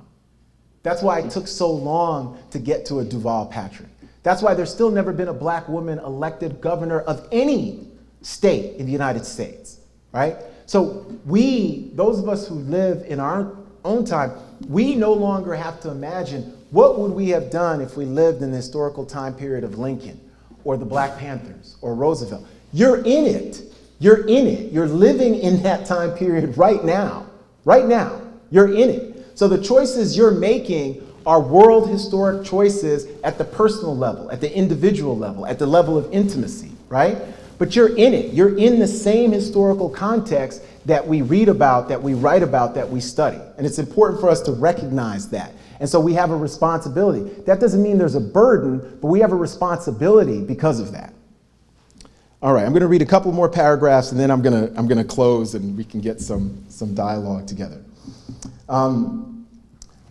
Speaker 2: That's why it took so long to get to a Deval Patrick. That's why there's still never been a black woman elected governor of any state in the United States, right? So those of us who live in our own time, we no longer have to imagine what would we have done if we lived in the historical time period of Lincoln or the Black Panthers or Roosevelt. You're in it. You're in it. You're living in that time period right now. Right now, you're in it. So the choices you're making are world historic choices at the personal level, at the individual level, at the level of intimacy, right? But you're in it. You're in the same historical context that we read about, that we write about, that we study. And it's important for us to recognize that. And so we have a responsibility. That doesn't mean there's a burden, but we have a responsibility because of that. All right, I'm going to read a couple more paragraphs, and then I'm going to close, and we can get some dialogue together.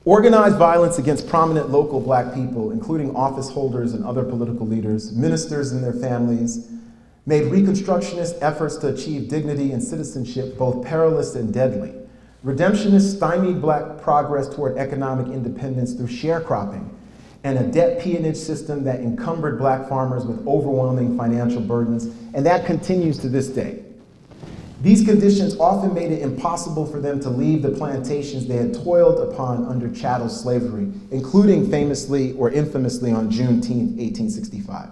Speaker 2: Organized violence against prominent local black people, including office holders and other political leaders, ministers and their families, made Reconstructionist efforts to achieve dignity and citizenship both perilous and deadly. Redemptionists stymied black progress toward economic independence through sharecropping and a debt peonage system that encumbered black farmers with overwhelming financial burdens, and that continues to this day. These conditions often made it impossible for them to leave the plantations they had toiled upon under chattel slavery, including famously or infamously on Juneteenth, 1865.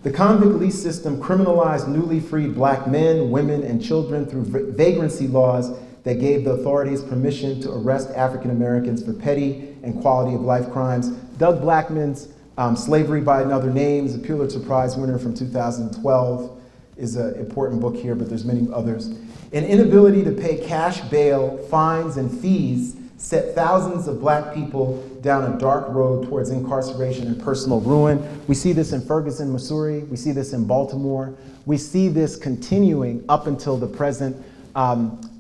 Speaker 2: The convict lease system criminalized newly freed black men, women, and children through vagrancy laws that gave the authorities permission to arrest African Americans for petty and quality of life crimes. Doug Blackman's Slavery by Another Name is a Pulitzer Prize winner from 2012. Is an important book here, but there's many others. An inability to pay cash bail, fines, and fees set thousands of black people down a dark road towards incarceration and personal ruin. We see this in Ferguson, Missouri. We see this in Baltimore. We see this continuing up until the present.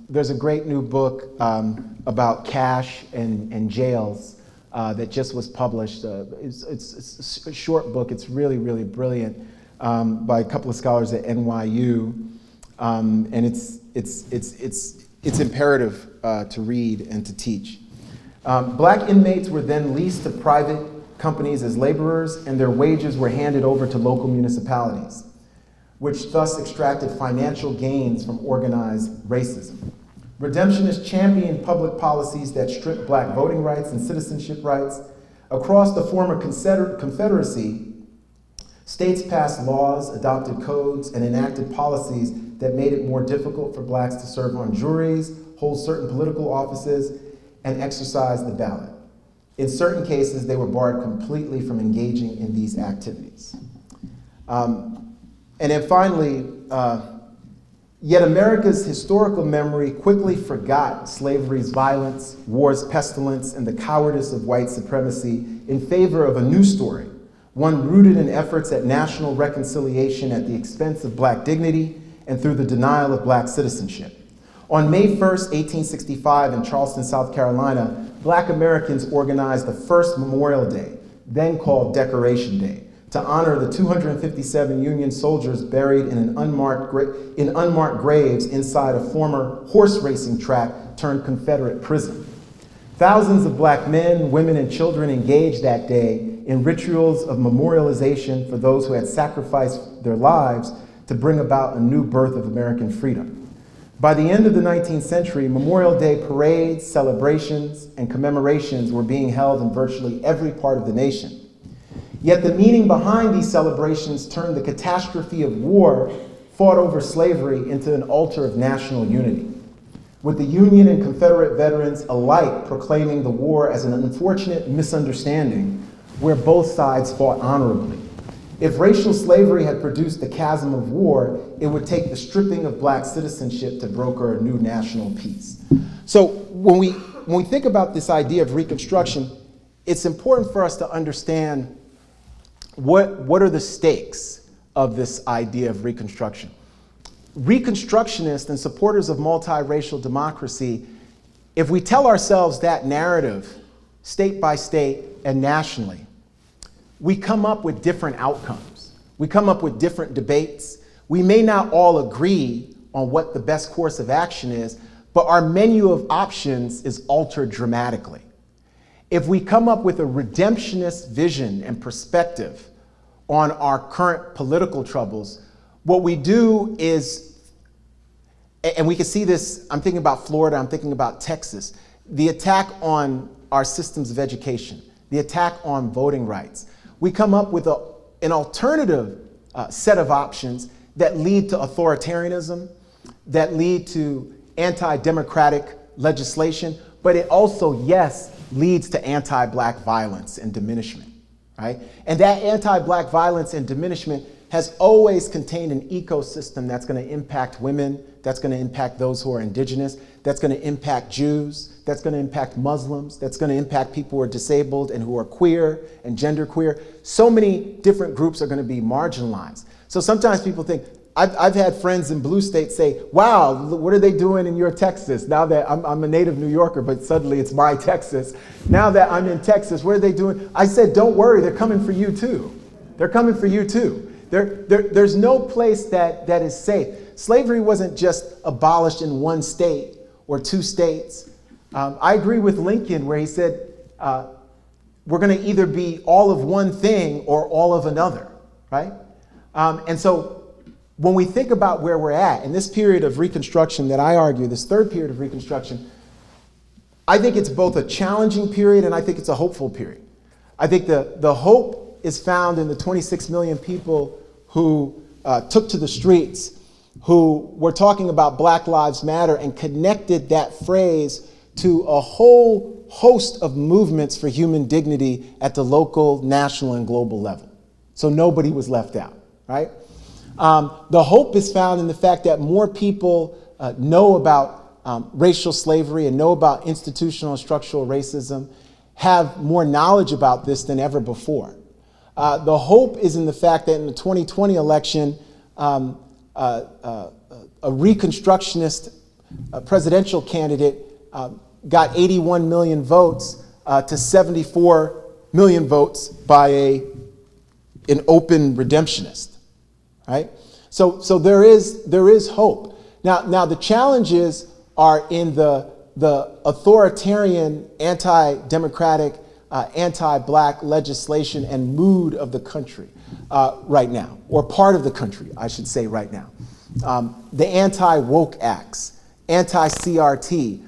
Speaker 2: There's a great new book about cash and jails that just was published. It's a short book. It's really, really brilliant. By a couple of scholars at NYU, and it's imperative to read and to teach. Black inmates were then leased to private companies as laborers, and their wages were handed over to local municipalities, which thus extracted financial gains from organized racism. Redemptionists championed public policies that stripped black voting rights and citizenship rights. Across the former Confederacy, states passed laws, adopted codes, and enacted policies that made it more difficult for blacks to serve on juries, hold certain political offices, and exercise the ballot. In certain cases, they were barred completely from engaging in these activities. And then finally, yet America's historical memory quickly forgot slavery's violence, war's pestilence, and the cowardice of white supremacy in favor of a new story, one rooted in efforts at national reconciliation at the expense of black dignity and through the denial of black citizenship. On May 1st, 1865, in Charleston, South Carolina, black Americans organized the first Memorial Day, then called Decoration Day, to honor the 257 Union soldiers buried in unmarked graves inside a former horse racing track turned Confederate prison. Thousands of black men, women, and children engaged that day in rituals of memorialization for those who had sacrificed their lives to bring about a new birth of American freedom. By the end of the 19th century, Memorial Day parades, celebrations, and commemorations were being held in virtually every part of the nation. Yet the meaning behind these celebrations turned the catastrophe of war fought over slavery into an altar of national unity, with the Union and Confederate veterans alike proclaiming the war as an unfortunate misunderstanding where both sides fought honorably. If racial slavery had produced the chasm of war, it would take the stripping of black citizenship to broker a new national peace. So when we think about this idea of Reconstruction, it's important for us to understand what are the stakes of this idea of Reconstruction. Reconstructionists and supporters of multiracial democracy, if we tell ourselves that narrative, state by state and nationally, we come up with different outcomes. We come up with different debates. We may not all agree on what the best course of action is, but our menu of options is altered dramatically. If we come up with a redemptionist vision and perspective on our current political troubles, what we do is, and we can see this, I'm thinking about Florida, I'm thinking about Texas, the attack on our systems of education, the attack on voting rights. We come up with an alternative set of options that lead to authoritarianism, that lead to anti-democratic legislation, but it also, yes, leads to anti-black violence and diminishment, right? And that anti-black violence and diminishment has always contained an ecosystem that's going to impact women, that's going to impact those who are indigenous, that's going to impact Jews, that's going to impact Muslims, that's going to impact people who are disabled and who are queer and genderqueer. So many different groups are going to be marginalized. So sometimes people think, I've had friends in blue states say, wow, what are they doing in your Texas? Now that I'm a native New Yorker, but suddenly it's my Texas. Now that I'm in Texas, what are they doing? I said, don't worry, they're coming for you too. They're coming for you too. There's no place that is safe. Slavery wasn't just abolished in one state or two states. I agree with Lincoln where he said, we're going to either be all of one thing or all of another, right? And so when we think about where we're at in this period of Reconstruction that I argue, this third period of Reconstruction, I think it's both a challenging period and I think it's a hopeful period. I think the hope is found in the 26 million people who took to the streets, who were talking about Black Lives Matter and connected that phrase to a whole host of movements for human dignity at the local, national, and global level. So nobody was left out, right? The hope is found in the fact that more people know about racial slavery and know about institutional and structural racism, have more knowledge about this than ever before. The hope is in the fact that in the 2020 election, a Reconstructionist presidential candidate got 81 million votes to 74 million votes by an open redemptionist, right? So there is hope. Now the challenges are in the authoritarian, anti-democratic, anti-black legislation and mood of the country right now, or part of the country, I should say right now. The anti-woke acts, anti-CRT,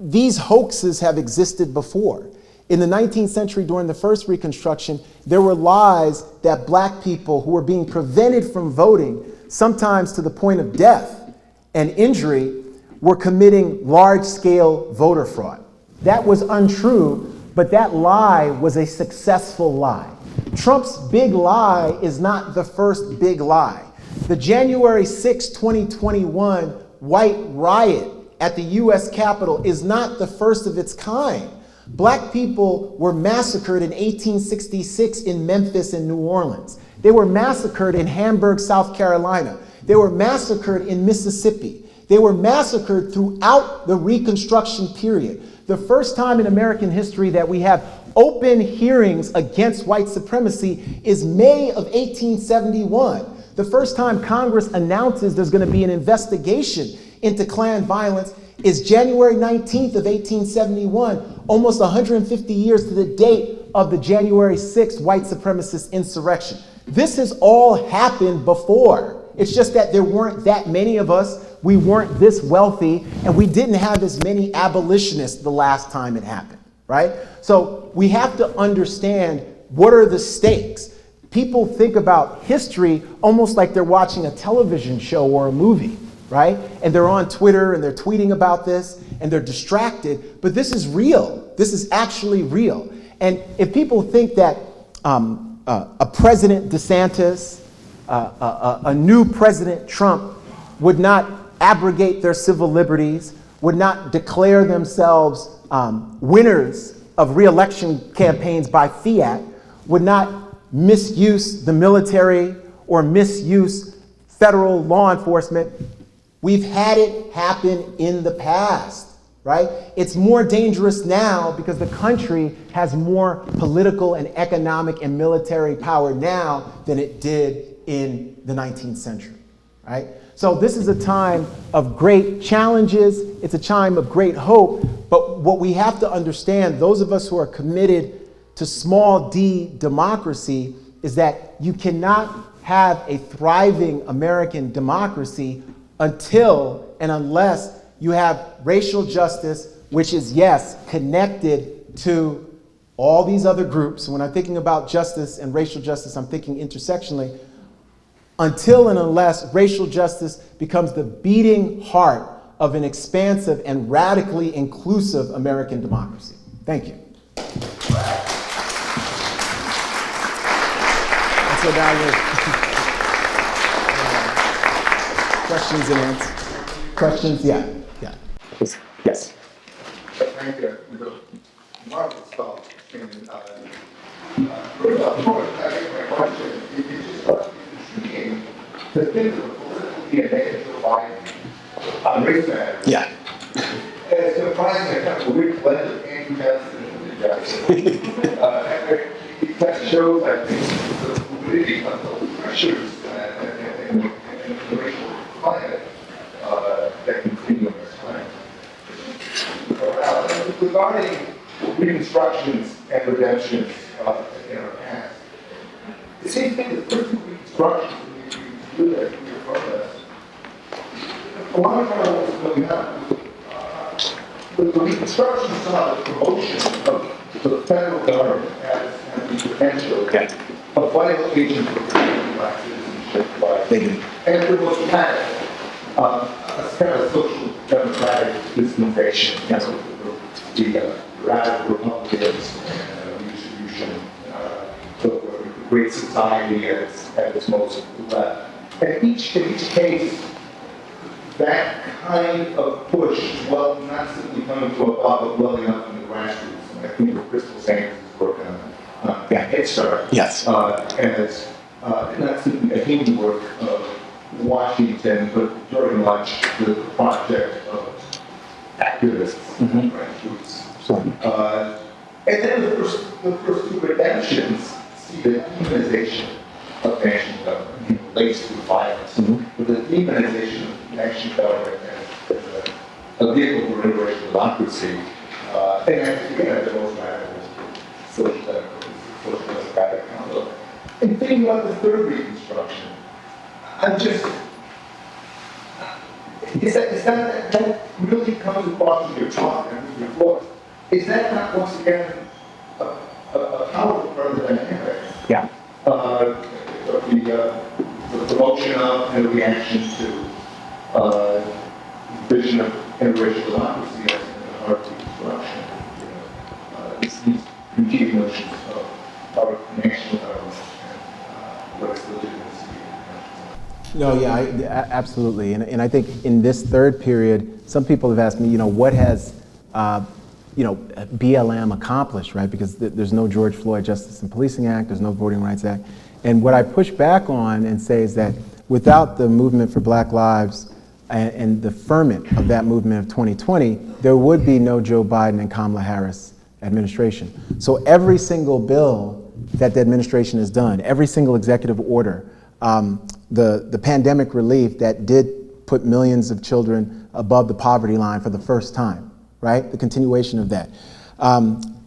Speaker 2: these hoaxes have existed before. In the 19th century, during the first Reconstruction, there were lies that black people who were being prevented from voting, sometimes to the point of death and injury, were committing large-scale voter fraud. That was untrue, but that lie was a successful lie. Trump's big lie is not the first big lie. The January 6, 2021 white riot at the US Capitol is not the first of its kind. Black people were massacred in 1866 in Memphis and New Orleans. They were massacred in Hamburg, South Carolina. They were massacred in Mississippi. They were massacred throughout the Reconstruction period. The first time in American history that we have open hearings against white supremacy is May of 1871. The first time Congress announces there's going to be an investigation into Klan violence is January 19th of 1871, almost 150 years to the date of the January 6th white supremacist insurrection. This has all happened before. It's just that there weren't that many of us, we weren't this wealthy, and we didn't have as many abolitionists the last time it happened, right? So we have to understand what are the stakes. People think about history almost like they're watching a television show or a movie, right? And they're on Twitter and they're tweeting about this and they're distracted, but this is real. This is actually real. And if people think that a President DeSantis, a new President Trump would not abrogate their civil liberties, would not declare themselves winners of re-election campaigns by fiat, would not misuse the military or misuse federal law enforcement, we've had it happen in the past, right? It's more dangerous now because the country has more political and economic and military power now than it did in the 19th century, right? So this is a time of great challenges. It's a time of great hope. But what we have to understand, those of us who are committed to small d democracy, is that you cannot have a thriving American democracy until and unless you have racial justice, which is, yes, connected to all these other groups. When I'm thinking about justice and racial justice, I'm thinking intersectionally. Until and unless racial justice becomes the beating heart of an expansive and radically inclusive American democracy. Thank you. So now questions and answers. Questions? Yeah. Yeah. Yes.
Speaker 4: Thank you. Marvelous talk. And first of all, I think my question is just intriguing to think of the political DNA of Joe Biden on race matters.
Speaker 2: Yeah.
Speaker 4: It's surprising a kind of weird blend of Andrew Jackson and Jackson. It kind of shows, I think, the fluidity of the pressures and the racial climate that continue in this time. Regarding reconstructions and redemptions in our past, it seems to me that first reconstruction, we do that through the process. A lot of trouble that we have with the reconstruction saw the promotion of the federal government as the potential of vital agent for black citizenship, and it was kind of a social democratic dispensation. The radical Republicans redistribution, the great society at its most left. And in each case, that kind of push, well, not simply coming to a thought, but welling up in the grassroots. I think what Crystal Sanders is working on Head Start.
Speaker 2: Yes.
Speaker 4: As not simply a handiwork of Washington, but very much the project of activists, grassroots. And then the first two redemptions see the demonization of national government, laced with violence, but the demonization of national government as a vehicle for interracial democracy, and again, the most radical social democratic outlook. And thinking about the third Reconstruction, I'm just, is that really comes across in your talk and your book? Is that not once again a powerful part of the dynamic?
Speaker 2: Yeah.
Speaker 4: The promotion of and the reaction to vision of interracial democracy as an art reconstruction. This needs preconceived notions of our national government and what its legitimacy is.
Speaker 2: No, yeah, absolutely. And I think in this third period, some people have asked me, what has, BLM accomplished, right? Because there's no George Floyd Justice and Policing Act, there's no Voting Rights Act. And what I push back on and say is that without the movement for Black Lives and the ferment of that movement of 2020, there would be no Joe Biden and Kamala Harris administration. So every single bill that the administration has done, every single executive order, the pandemic relief that did put millions of children above the poverty line for the first time, right? The continuation of that.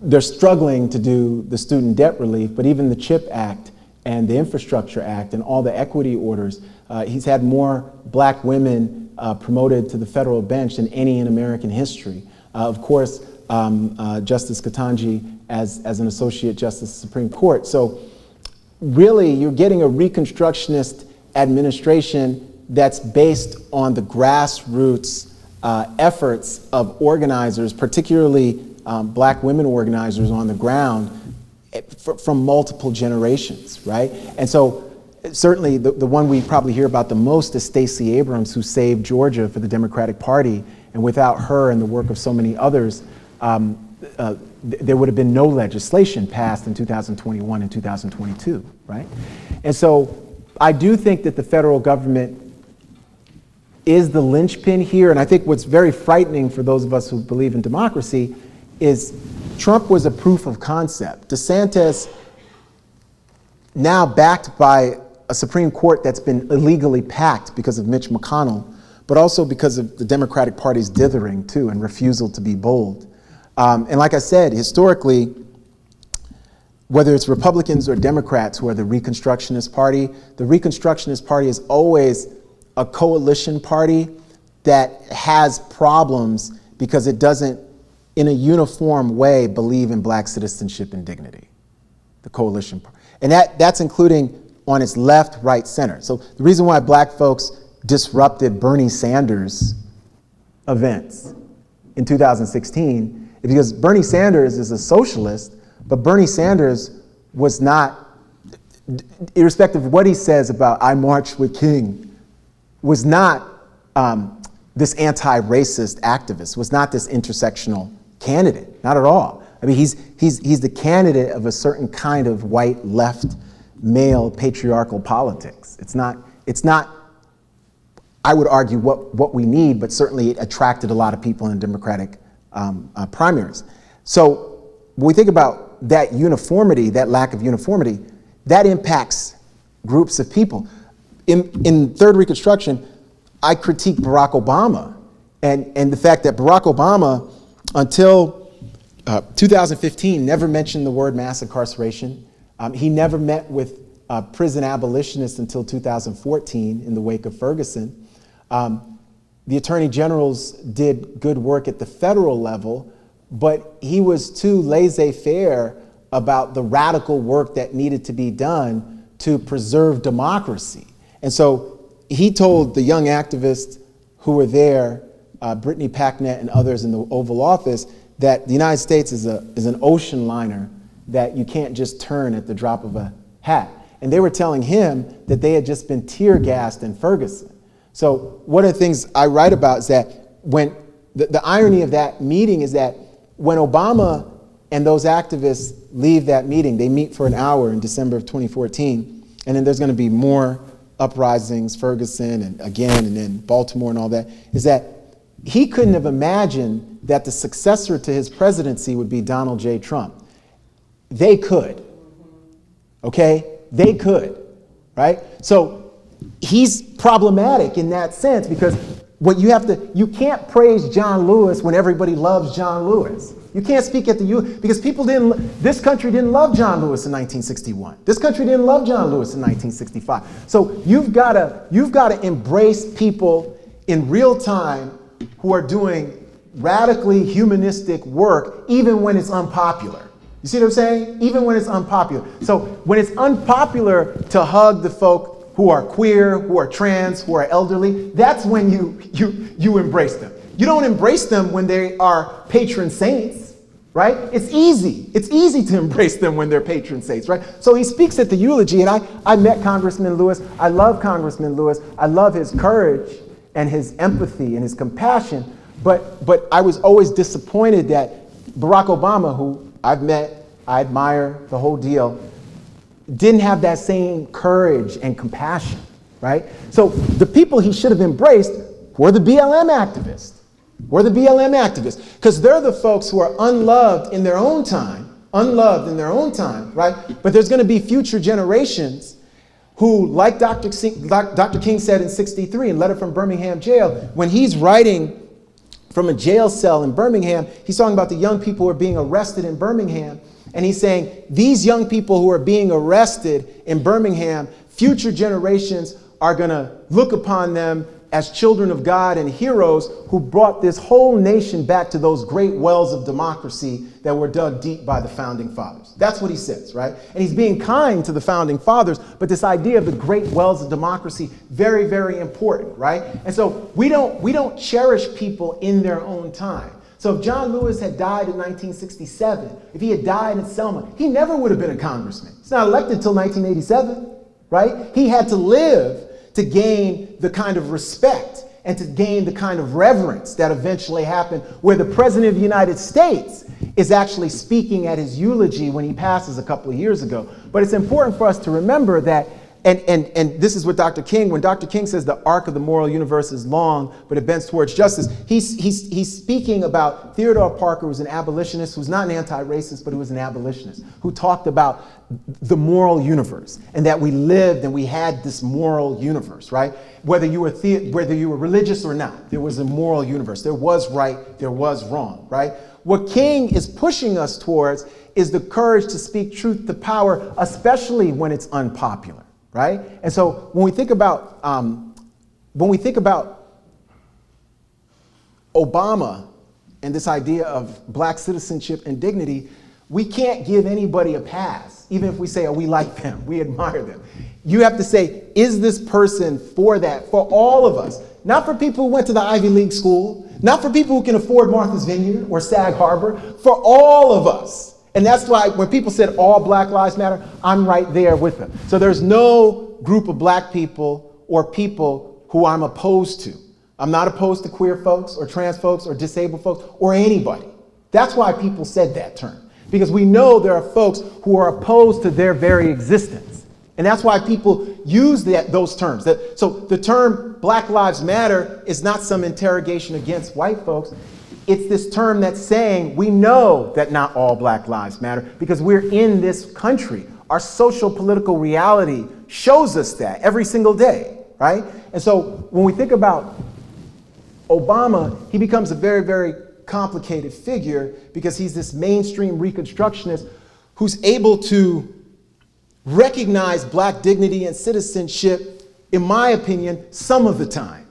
Speaker 2: They're struggling to do the student debt relief, but even the CHIP Act and the Infrastructure Act and all the equity orders, he's had more black women promoted to the federal bench than any in American history. Of course, Justice Ketanji as an Associate Justice of the Supreme Court. So really, you're getting a Reconstructionist administration that's based on the grassroots efforts of organizers, particularly black women organizers on the ground from multiple generations, right? And so certainly the one we probably hear about the most is Stacey Abrams, who saved Georgia for the Democratic Party. And without her and the work of so many others, there would have been no legislation passed in 2021 and 2022, right? And so I do think that the federal government is the linchpin here. And I think what's very frightening for those of us who believe in democracy is Trump was a proof of concept. DeSantis, now backed by a Supreme Court that's been illegally packed because of Mitch McConnell, but also because of the Democratic Party's dithering too and refusal to be bold. And like I said, historically, whether it's Republicans or Democrats who are the Reconstructionist Party, the Reconstructionist Party is always a coalition party that has problems because it doesn't, in a uniform way, believe in black citizenship and dignity, the coalition party. And that's including on its left, right, center. So the reason why black folks disrupted Bernie Sanders' events in 2016 is because Bernie Sanders is a socialist, but Bernie Sanders was not, irrespective of what he says about I marched with King, was not this anti-racist activist, was not this intersectional candidate, not at all. I mean, he's the candidate of a certain kind of white left male patriarchal politics. It's not, I would argue, what we need, but certainly it attracted a lot of people in Democratic primaries. So when we think about that uniformity, that lack of uniformity, that impacts groups of people. In Third Reconstruction, I critique Barack Obama and the fact that Barack Obama, until 2015, never mentioned the word mass incarceration. He never met with prison abolitionists until 2014 in the wake of Ferguson. The attorney generals did good work at the federal level, but he was too laissez-faire about the radical work that needed to be done to preserve democracy. And so he told the young activists who were there, Brittany Packnett and others in the Oval Office, that the United States is an ocean liner that you can't just turn at the drop of a hat. And they were telling him that they had just been tear gassed in Ferguson. So one of the things I write about is that when the irony of that meeting is that when Obama and those activists leave that meeting, they meet for an hour in December of 2014, and then there's going to be more uprisings, Ferguson and again, and then Baltimore and all that, is that he couldn't have imagined that the successor to his presidency would be Donald J. Trump. They could, okay? They could, right? So he's problematic in that sense because what you can't praise John Lewis when everybody loves John Lewis. You can't speak at because this country didn't love John Lewis in 1961. This country didn't love John Lewis in 1965. So you've got to embrace people in real time who are doing radically humanistic work, even when it's unpopular. You see what I'm saying? Even when it's unpopular. So when it's unpopular to hug the folk who are queer, who are trans, who are elderly, that's when you embrace them. You don't embrace them when they are patron saints. right? It's easy. It's easy to embrace them when they're patron saints, right? So he speaks at the eulogy, and I met Congressman Lewis. I love Congressman Lewis. I love his courage and his empathy and his compassion, but I was always disappointed that Barack Obama, who I've met, I admire the whole deal, didn't have that same courage and compassion, right? So the people he should have embraced were the BLM activists. Because they're the folks who are unloved in their own time, right? But there's going to be future generations who, like Dr. King said in '63 in Letter from Birmingham Jail, when he's writing from a jail cell in Birmingham, he's talking about the young people who are being arrested in Birmingham. And he's saying, these young people who are being arrested in Birmingham, future generations are going to look upon them as children of God and heroes who brought this whole nation back to those great wells of democracy that were dug deep by the founding fathers. That's what he says, right? And he's being kind to the founding fathers, but this idea of the great wells of democracy, very, very important, right? And so we don't cherish people in their own time. So if John Lewis had died in 1967, if he had died in Selma, he never would have been a congressman. He's not elected until 1987, right? He had to live to gain the kind of respect and to gain the kind of reverence that eventually happened, where the President of the United States is actually speaking at his eulogy when he passes a couple of years ago. But it's important for us to remember that, and this is what Dr. King, when Dr. King says the arc of the moral universe is long, but it bends towards justice, he's speaking about Theodore Parker, who was an abolitionist, who's not an anti-racist, but who was an abolitionist, who talked about the moral universe, and that we lived and we had this moral universe, right? Whether you were religious or not, there was a moral universe. There was right, there was wrong, right? What King is pushing us towards is the courage to speak truth to power, especially when it's unpopular, right? And so when we think about Obama and this idea of black citizenship and dignity, we can't give anybody a pass, even if we say, oh, we like them, we admire them. You have to say, is this person for that, for all of us? Not for people who went to the Ivy League school, not for people who can afford Martha's Vineyard or Sag Harbor, for all of us. And that's why when people said all Black Lives Matter, I'm right there with them. So there's no group of black people or people who I'm opposed to. I'm not opposed to queer folks or trans folks or disabled folks or anybody. That's why people said that term. Because we know there are folks who are opposed to their very existence. And that's why people use those terms. So the term Black Lives Matter is not some interrogation against white folks. It's this term that's saying we know that not all Black lives matter because we're in this country. Our social political reality shows us that every single day, right? And so when we think about Obama, he becomes a very, very complicated figure because he's this mainstream Reconstructionist who's able to recognize black dignity and citizenship, in my opinion, some of the time,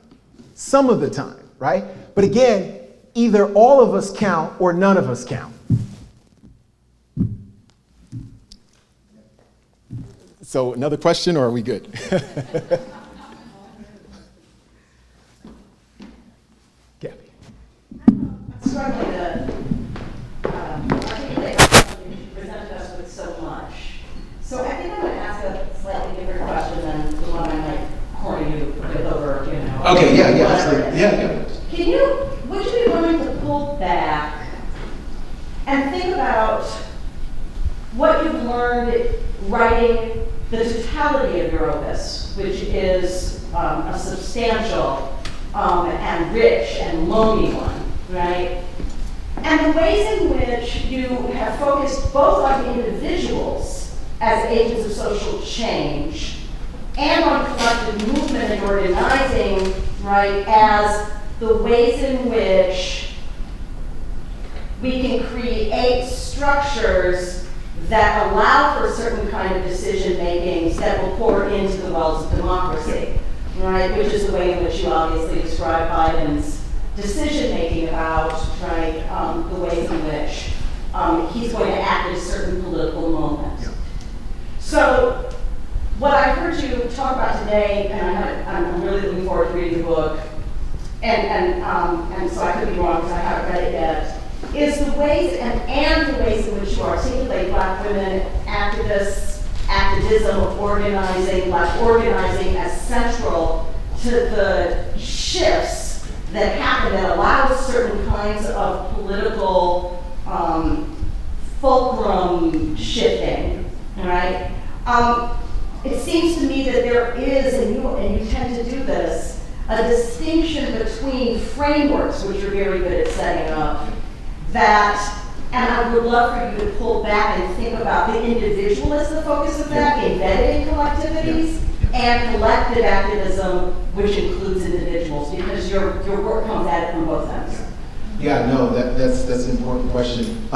Speaker 2: right? But again, either all of us count or none of us count. So another question, or are we good? Gabby.
Speaker 3: Struggling to articulate what you presented us with so much. So I think I'm going to ask a slightly different question than the one I might corner you with over, you know.
Speaker 1: Okay, yeah.
Speaker 3: Would you be willing to pull back and think about what you've learned writing the totality of your opus, which is a substantial and rich and loamy one, right? And the ways in which you have focused both on individuals as agents of social change and on collective movement and organizing, right, as the ways in which we can create structures that allow for certain kind of decision makings that will pour into the wells of democracy, right? Which is the way in which you obviously describe Biden's decision making about, right, the ways in which he's going to act at a certain political moment. Yeah. So what I heard you talk about today, and I'm really looking forward to reading the book, and so I could be wrong because I haven't read it yet, is the ways and the ways in which you articulate Black women activists, activism, organizing, Black organizing as central to the shifts that happen that allow certain kinds of political fulcrum shifting, all right? It seems to me that there is, and you tend to do this, a distinction between frameworks, which you're very good at setting up, that, and I would love for you to pull back and think about the individual as the focus of that, embedded in collectivities, and collective activism, which includes individuals, because your work comes at it from both ends.
Speaker 2: Yeah, no, that's an important question.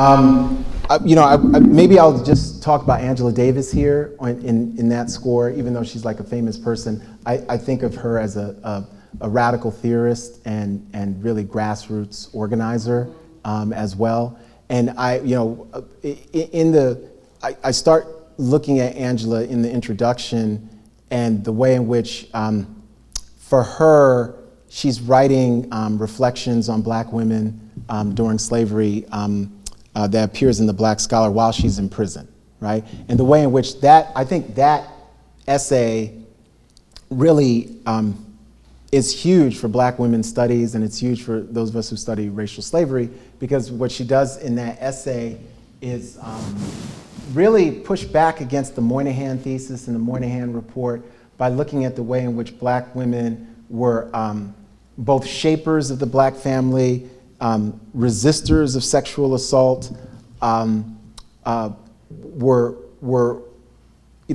Speaker 2: Maybe I'll just talk about Angela Davis here in that score, even though she's like a famous person. I think of her as a radical theorist and really grassroots organizer as well. And I start looking at Angela in the introduction and the way in which, for her, she's writing reflections on Black women during slavery that appears in the Black Scholar while she's in prison, right? And the way in which I think that essay really is huge for Black women's studies, and it's huge for those of us who study racial slavery, because what she does in that essay is really push back against the Moynihan thesis and the Moynihan report by looking at the way in which Black women were both shapers of the Black family, resistors of sexual assault, were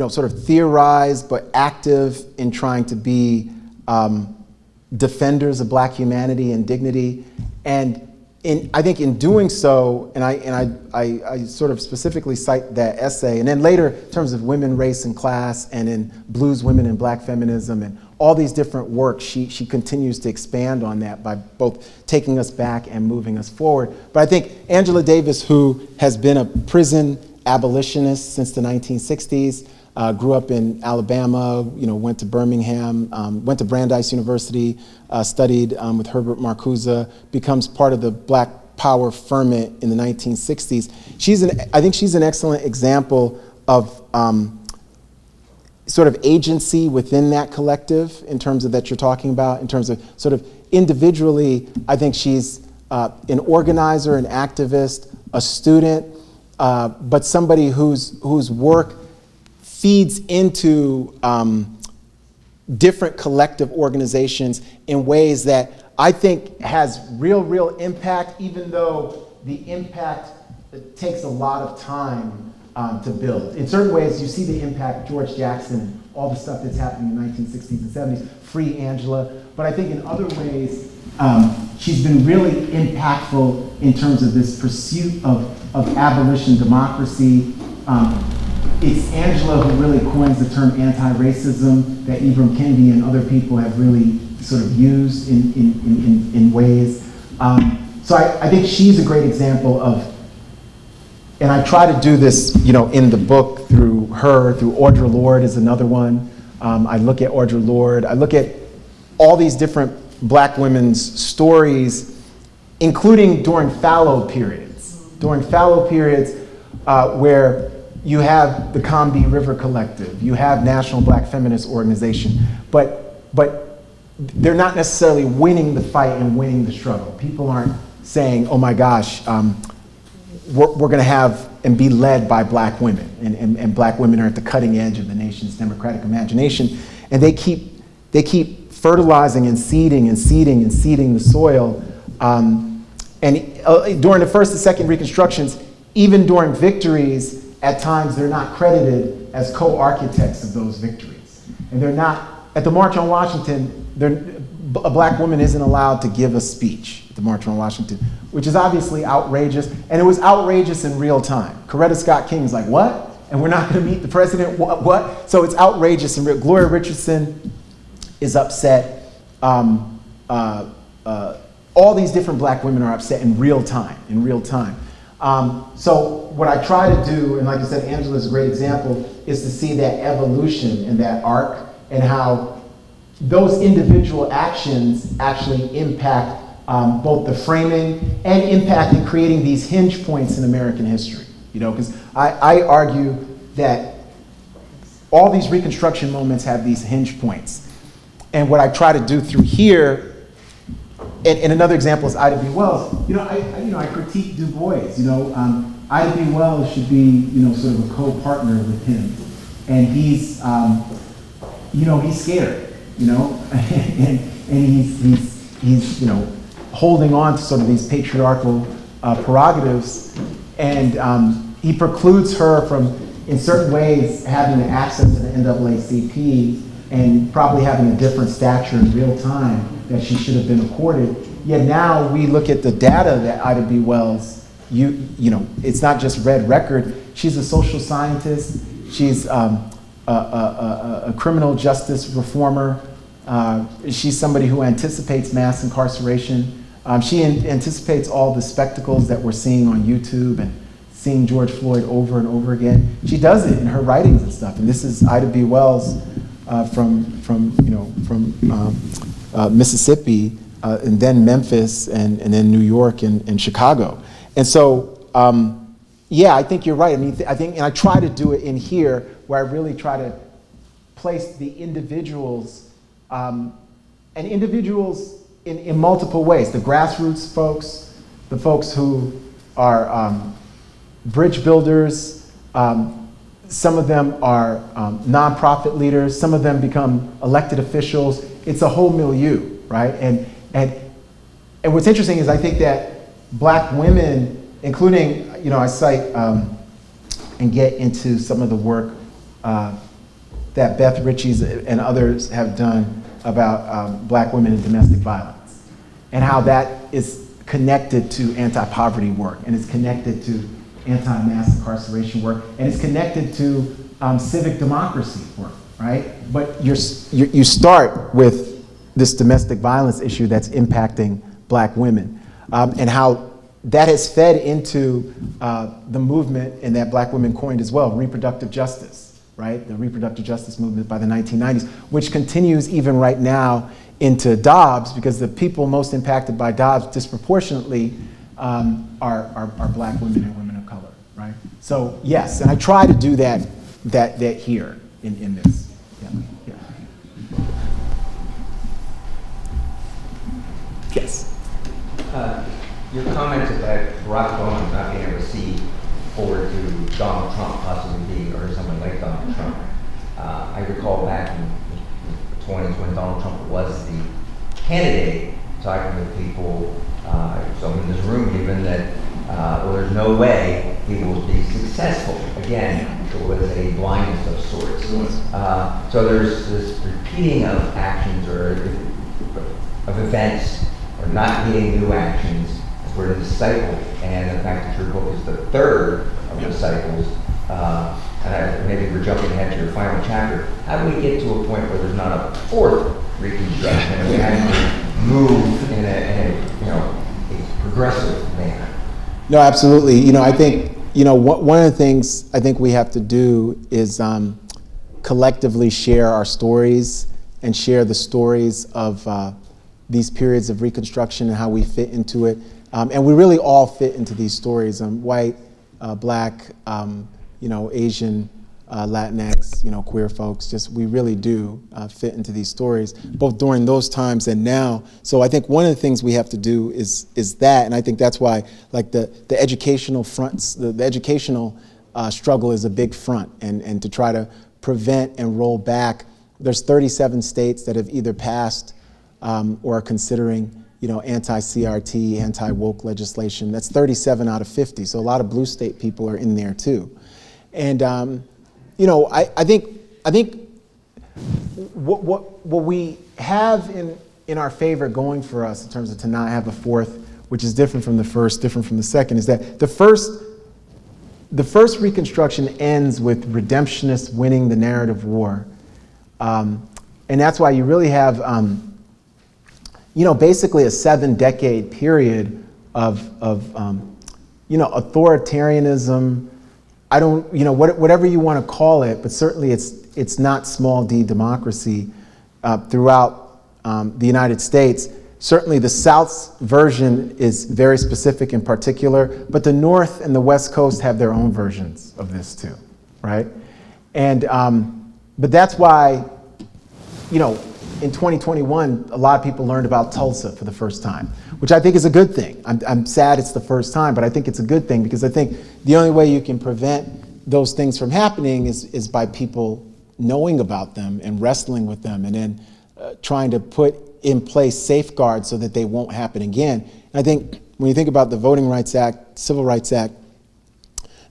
Speaker 2: sort of theorized but active in trying to be defenders of Black humanity and dignity. And I think in doing so, and I sort of specifically cite that essay, and then later in terms of women, race, and class, and in Blues Women and Black Feminism, and all these different works, she continues to expand on that by both taking us back and moving us forward. But I think Angela Davis, who has been a prison abolitionist since the 1960s, grew up in Alabama, went to Birmingham, went to Brandeis University, studied with Herbert Marcuse, becomes part of the Black Power ferment in the 1960s. I think she's an excellent example of sort of agency within that collective in terms of that you're talking about, in terms of sort of individually. I think she's an organizer, an activist, a student, but somebody whose work feeds into different collective organizations in ways that I think has real impact, even though the impact takes a lot of time to build. In certain ways, you see the impact, George Jackson, all the stuff that's happening in the 1960s and 70s, free Angela. But I think in other ways, she's been really impactful in terms of this pursuit of abolition democracy. It's Angela who really coins the term anti-racism that Ibram Kendi and other people have really sort of used in ways. So I think she's a great example of, and I try to do this, in the book through her, through Audre Lorde is another one. I look at Audre Lorde, I look at all these different Black women's stories, including during fallow periods. During fallow periods where you have the Combahee River Collective, you have National Black Feminist Organization, but they're not necessarily winning the fight and winning the struggle. People aren't saying, oh my gosh, we're gonna have and be led by Black women, and Black women are at the cutting edge of the nation's democratic imagination, and they keep fertilizing and seeding the soil. And during the first and second Reconstructions, even during victories, at times they're not credited as co-architects of those victories. And they're not, at the March on Washington, a Black woman isn't allowed to give a speech at the March on Washington, which is obviously outrageous, and it was outrageous in real time. Coretta Scott King's like, what? And we're not gonna meet the president, what? So it's outrageous in real. Gloria Richardson is upset. All these different Black women are upset in real time, So what I try to do, and like I said, Angela's a great example, is to see that evolution and that arc and how those individual actions actually impact both the framing and impact in creating these hinge points in American history. You know, because I argue that all these Reconstruction moments have these hinge points. And what I try to do through here, and another example is Ida B. Wells. You know, I critique Du Bois. You know, Ida B. Wells should be, you know, sort of a co-partner with him, and he's, you know, he's scared. You know, and he's you know, holding on to sort of these patriarchal prerogatives, and he precludes her from, in certain ways, having access to the NAACP and probably having a different stature in real time that she should have been accorded. Yet now we look at the data that Ida B. Wells, you know, it's not just read record. She's a social scientist. She's a criminal justice reformer. She's somebody who anticipates mass incarceration. She anticipates all the spectacles that we're seeing on YouTube and seeing George Floyd over and over again. She does it in her writings and stuff. And this is Ida B. Wells from Mississippi, and then Memphis, and then New York and Chicago. And so, yeah, I think you're right. I mean, I think, and I try to do it in here where I really try to place the individuals, and individuals in multiple ways. The grassroots folks, the folks who are bridge builders, some of them are nonprofit leaders, some of them become elected officials. It's a whole milieu, right? And what's interesting is I think that Black women, including, you know, I cite and get into some of the work that Beth Ritchie's and others have done about Black women and domestic violence, and how that is connected to anti-poverty work, and it's connected to anti-mass incarceration work, and it's connected to civic democracy work, right? But you start with this domestic violence issue that's impacting Black women, and how that has fed into the movement, and that Black women coined as well, reproductive justice, right? The reproductive justice movement by the 1990s, which continues even right now into Dobbs, because the people most impacted by Dobbs disproportionately are Black women and women of color, right? So yes, and I try to do that here in this. Yeah. Yeah. Yes.
Speaker 5: Your comments about Barack Obama not being able to see forward to Donald Trump possibly being, or someone like Donald Trump. I recall back in the 20s when Donald Trump was the candidate, talking with people, some in this room even, that well, there's no way he will be successful. Again, it was a blindness of sorts. So there's this repeating of actions or of events, or not needing new actions. We're in the cycle, and the fact that your book is the third of the cycles, and maybe we're jumping ahead to your final chapter. How do we get to a point where there's not a fourth Reconstruction, and we actually move in a progressive manner?
Speaker 2: No, absolutely. You know, I think, you know, one of the things I think we have to do is collectively share our stories and share the stories of these periods of Reconstruction and how we fit into it. And we really all fit into these stories. White, Black, you know, Asian, Latinx, you know, queer folks, just we really do fit into these stories, both during those times and now. So I think one of the things we have to do is that, and I think that's why, like, the educational fronts, the educational struggle is a big front, and to try to prevent and roll back. There's 37 states that have either passed or are considering, you know, anti-CRT, anti-woke legislation. That's 37 out of 50. So a lot of blue state people are in there too. And you know, I think what we have in our favor going for us in terms of to not have a fourth, which is different from the first, different from the second, is that the first Reconstruction ends with redemptionists winning the narrative war. And that's why you really have, you know, basically a 7-decade period of you know, authoritarianism. I don't, you know, whatever you want to call it, but certainly it's not small d democracy throughout the United States. Certainly the South's version is very specific in particular, but the North and the West Coast have their own versions of this too, right? And, but that's why, you know, in 2021, a lot of people learned about Tulsa for the first time, which I think is a good thing. I'm sad it's the first time, but I think it's a good thing because I think the only way you can prevent those things from happening is by people knowing about them and wrestling with them and then trying to put in place safeguards so that they won't happen again. And I think when you think about the Voting Rights Act, Civil Rights Act,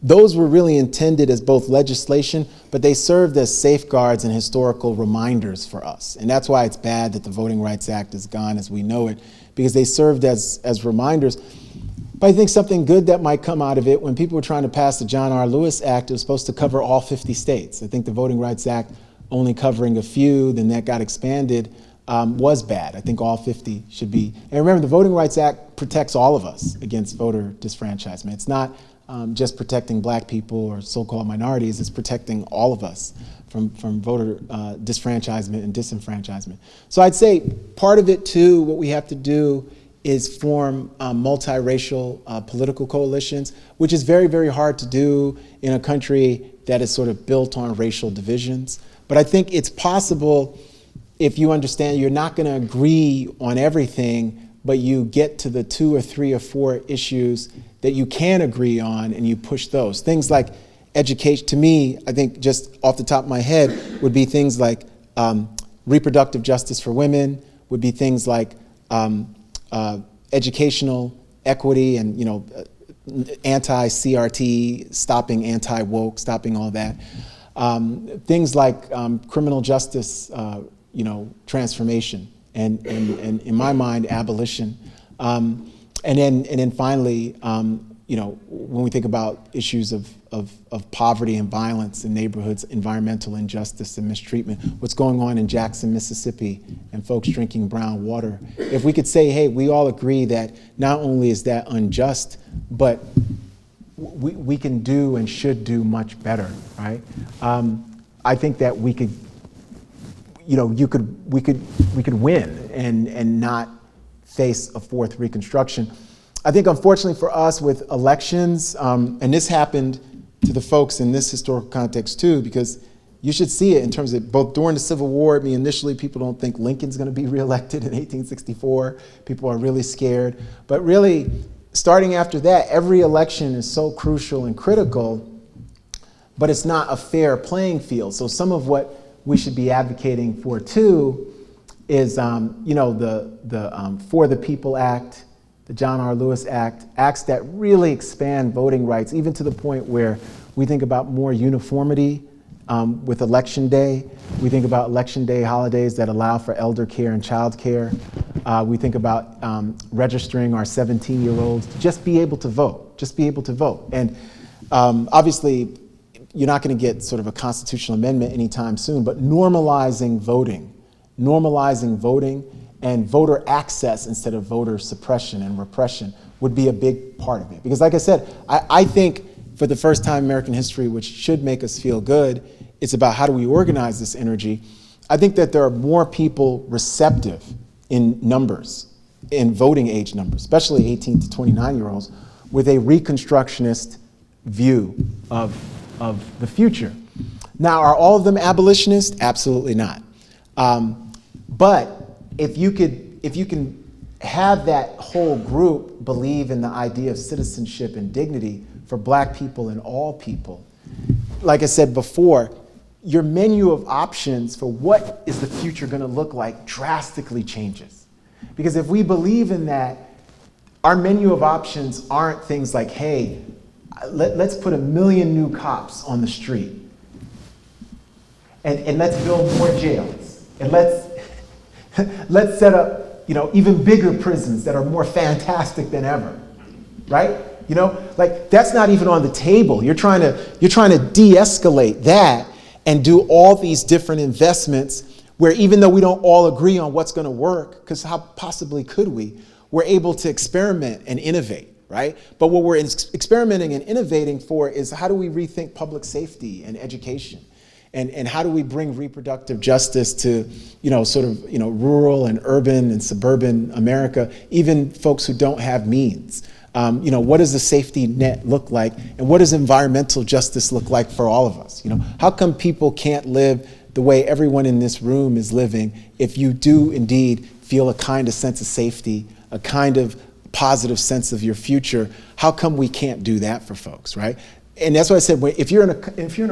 Speaker 2: those were really intended as both legislation, but they served as safeguards and historical reminders for us. And that's why it's bad that the Voting Rights Act is gone as we know it, because they served as reminders. But I think something good that might come out of it, when people were trying to pass the John R. Lewis Act, it was supposed to cover all 50 states. I think the Voting Rights Act only covering a few, then that got expanded, was bad. I think all 50 should be. And remember, the Voting Rights Act protects all of us against voter disfranchisement. It's not just protecting black people or so-called minorities, it's protecting all of us from voter disfranchisement and disenfranchisement. So I'd say part of it too, what we have to do is form multiracial political coalitions, which is very, very hard to do in a country that is sort of built on racial divisions. But I think it's possible if you understand you're not going to agree on everything, but you get to the 2 or 3 or 4 issues that you can agree on and you push those. Things like education, to me, I think just off the top of my head, would be things like reproductive justice for women, would be things like educational equity and, you know, anti-CRT, stopping anti-woke, stopping all that. Things like criminal justice, you know, transformation, and in my mind, abolition. And then finally, you know, when we think about issues of poverty and violence in neighborhoods, environmental injustice and mistreatment, what's going on in Jackson, Mississippi, and folks drinking brown water. If we could say, hey, we all agree that not only is that unjust, but we can do and should do much better, right? I think that we could, you know, we could win and not face a fourth Reconstruction. I think unfortunately for us with elections, and this happened to the folks in this historical context too, because you should see it in terms of both during the Civil War. I mean, initially people don't think Lincoln's gonna be reelected in 1864. People are really scared. But really, starting after that, every election is so crucial and critical, but it's not a fair playing field. So some of what we should be advocating for too is, you know, the For the People Act, the John R. Lewis Act, acts that really expand voting rights, even to the point where we think about more uniformity with Election Day. We think about Election Day holidays that allow for elder care and child care. We think about registering our 17-year-olds to just be able to vote, just be able to vote. And obviously, you're not going to get sort of a constitutional amendment anytime soon, but normalizing voting and voter access instead of voter suppression and repression would be a big part of it. Because like I said, I think for the first time in American history, which should make us feel good, it's about how do we organize this energy. I think that there are more people receptive in numbers, in voting age numbers, especially 18 to 29-year-olds, with a Reconstructionist view of the future. Now, are all of them abolitionists? Absolutely not. But if you can have that whole group believe in the idea of citizenship and dignity for black people and all people, like I said before, your menu of options for what is the future going to look like drastically changes. Because if we believe in that, our menu of options aren't things like, hey, let's put 1 million new cops on the street, and let's build more jails, and let's set up, you know, even bigger prisons that are more fantastic than ever, right? You know, like that's not even on the table. You're trying to de-escalate that and do all these different investments where even though we don't all agree on what's going to work, because how possibly could we, we're able to experiment and innovate, right? But what we're experimenting and innovating for is how do we rethink public safety and education? And how do we bring reproductive justice to, sort of, rural and urban and suburban America, even folks who don't have means? What does the safety net look like? And what does environmental justice look like for all of us? How come people can't live the way everyone in this room is living if you do indeed feel a kind of sense of safety, a kind of positive sense of your future? How come we can't do that for folks, right? And that's why I said, if you're in a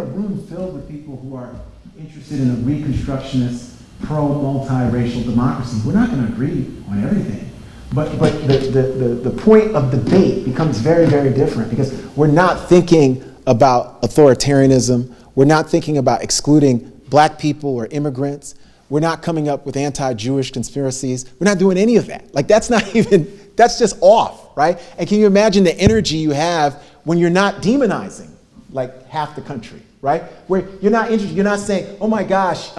Speaker 2: room filled with people who are interested in a Reconstructionist, pro-multiracial democracy, we're not going to agree on everything. But the point of debate becomes very, very different, because we're not thinking about authoritarianism. We're not thinking about excluding black people or immigrants. We're not coming up with anti-Jewish conspiracies. We're not doing any of that. Like, that's just off, right? And can you imagine the energy you have when you're not demonizing like half the country, right? Where you're not interested, you're not saying, oh my gosh,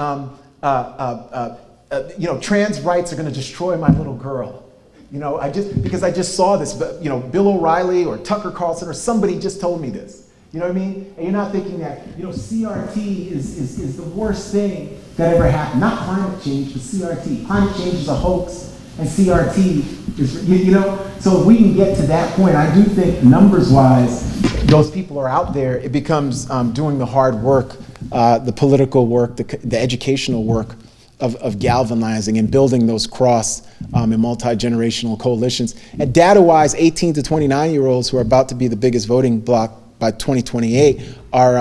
Speaker 2: trans rights are going to destroy my little girl. Because I just saw this, but Bill O'Reilly or Tucker Carlson or somebody just told me this. You know what I mean? And you're not thinking that, CRT is the worst thing that ever happened. Not climate change, but CRT. Climate change is a hoax, and CRT is, so if we can get to that point, I do think numbers-wise, those people are out there. It becomes doing the hard work, the political work, the educational work of galvanizing and building those cross and multi-generational coalitions. And data-wise, 18 to 29-year-olds who are about to be the biggest voting bloc by 2028 are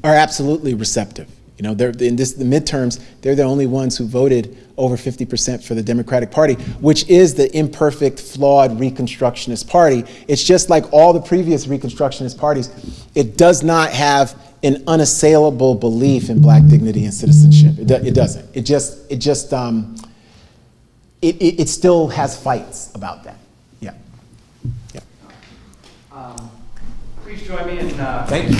Speaker 2: absolutely receptive. They're in the midterms, they're the only ones who voted over 50% for the Democratic Party, which is the imperfect, flawed Reconstructionist party. It's just like all the previous Reconstructionist parties. It does not have an unassailable belief in black dignity and citizenship. It doesn't. It still has fights about that. Yeah.
Speaker 6: Please join me in
Speaker 2: thank you.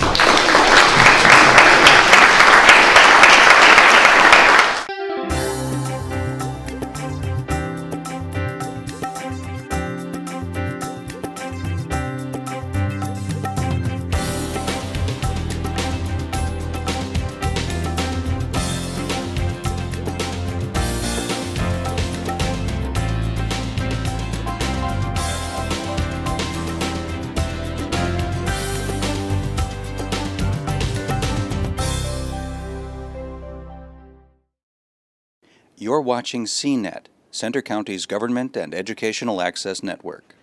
Speaker 7: You're watching CNET, Center County's Government and Educational Access Network.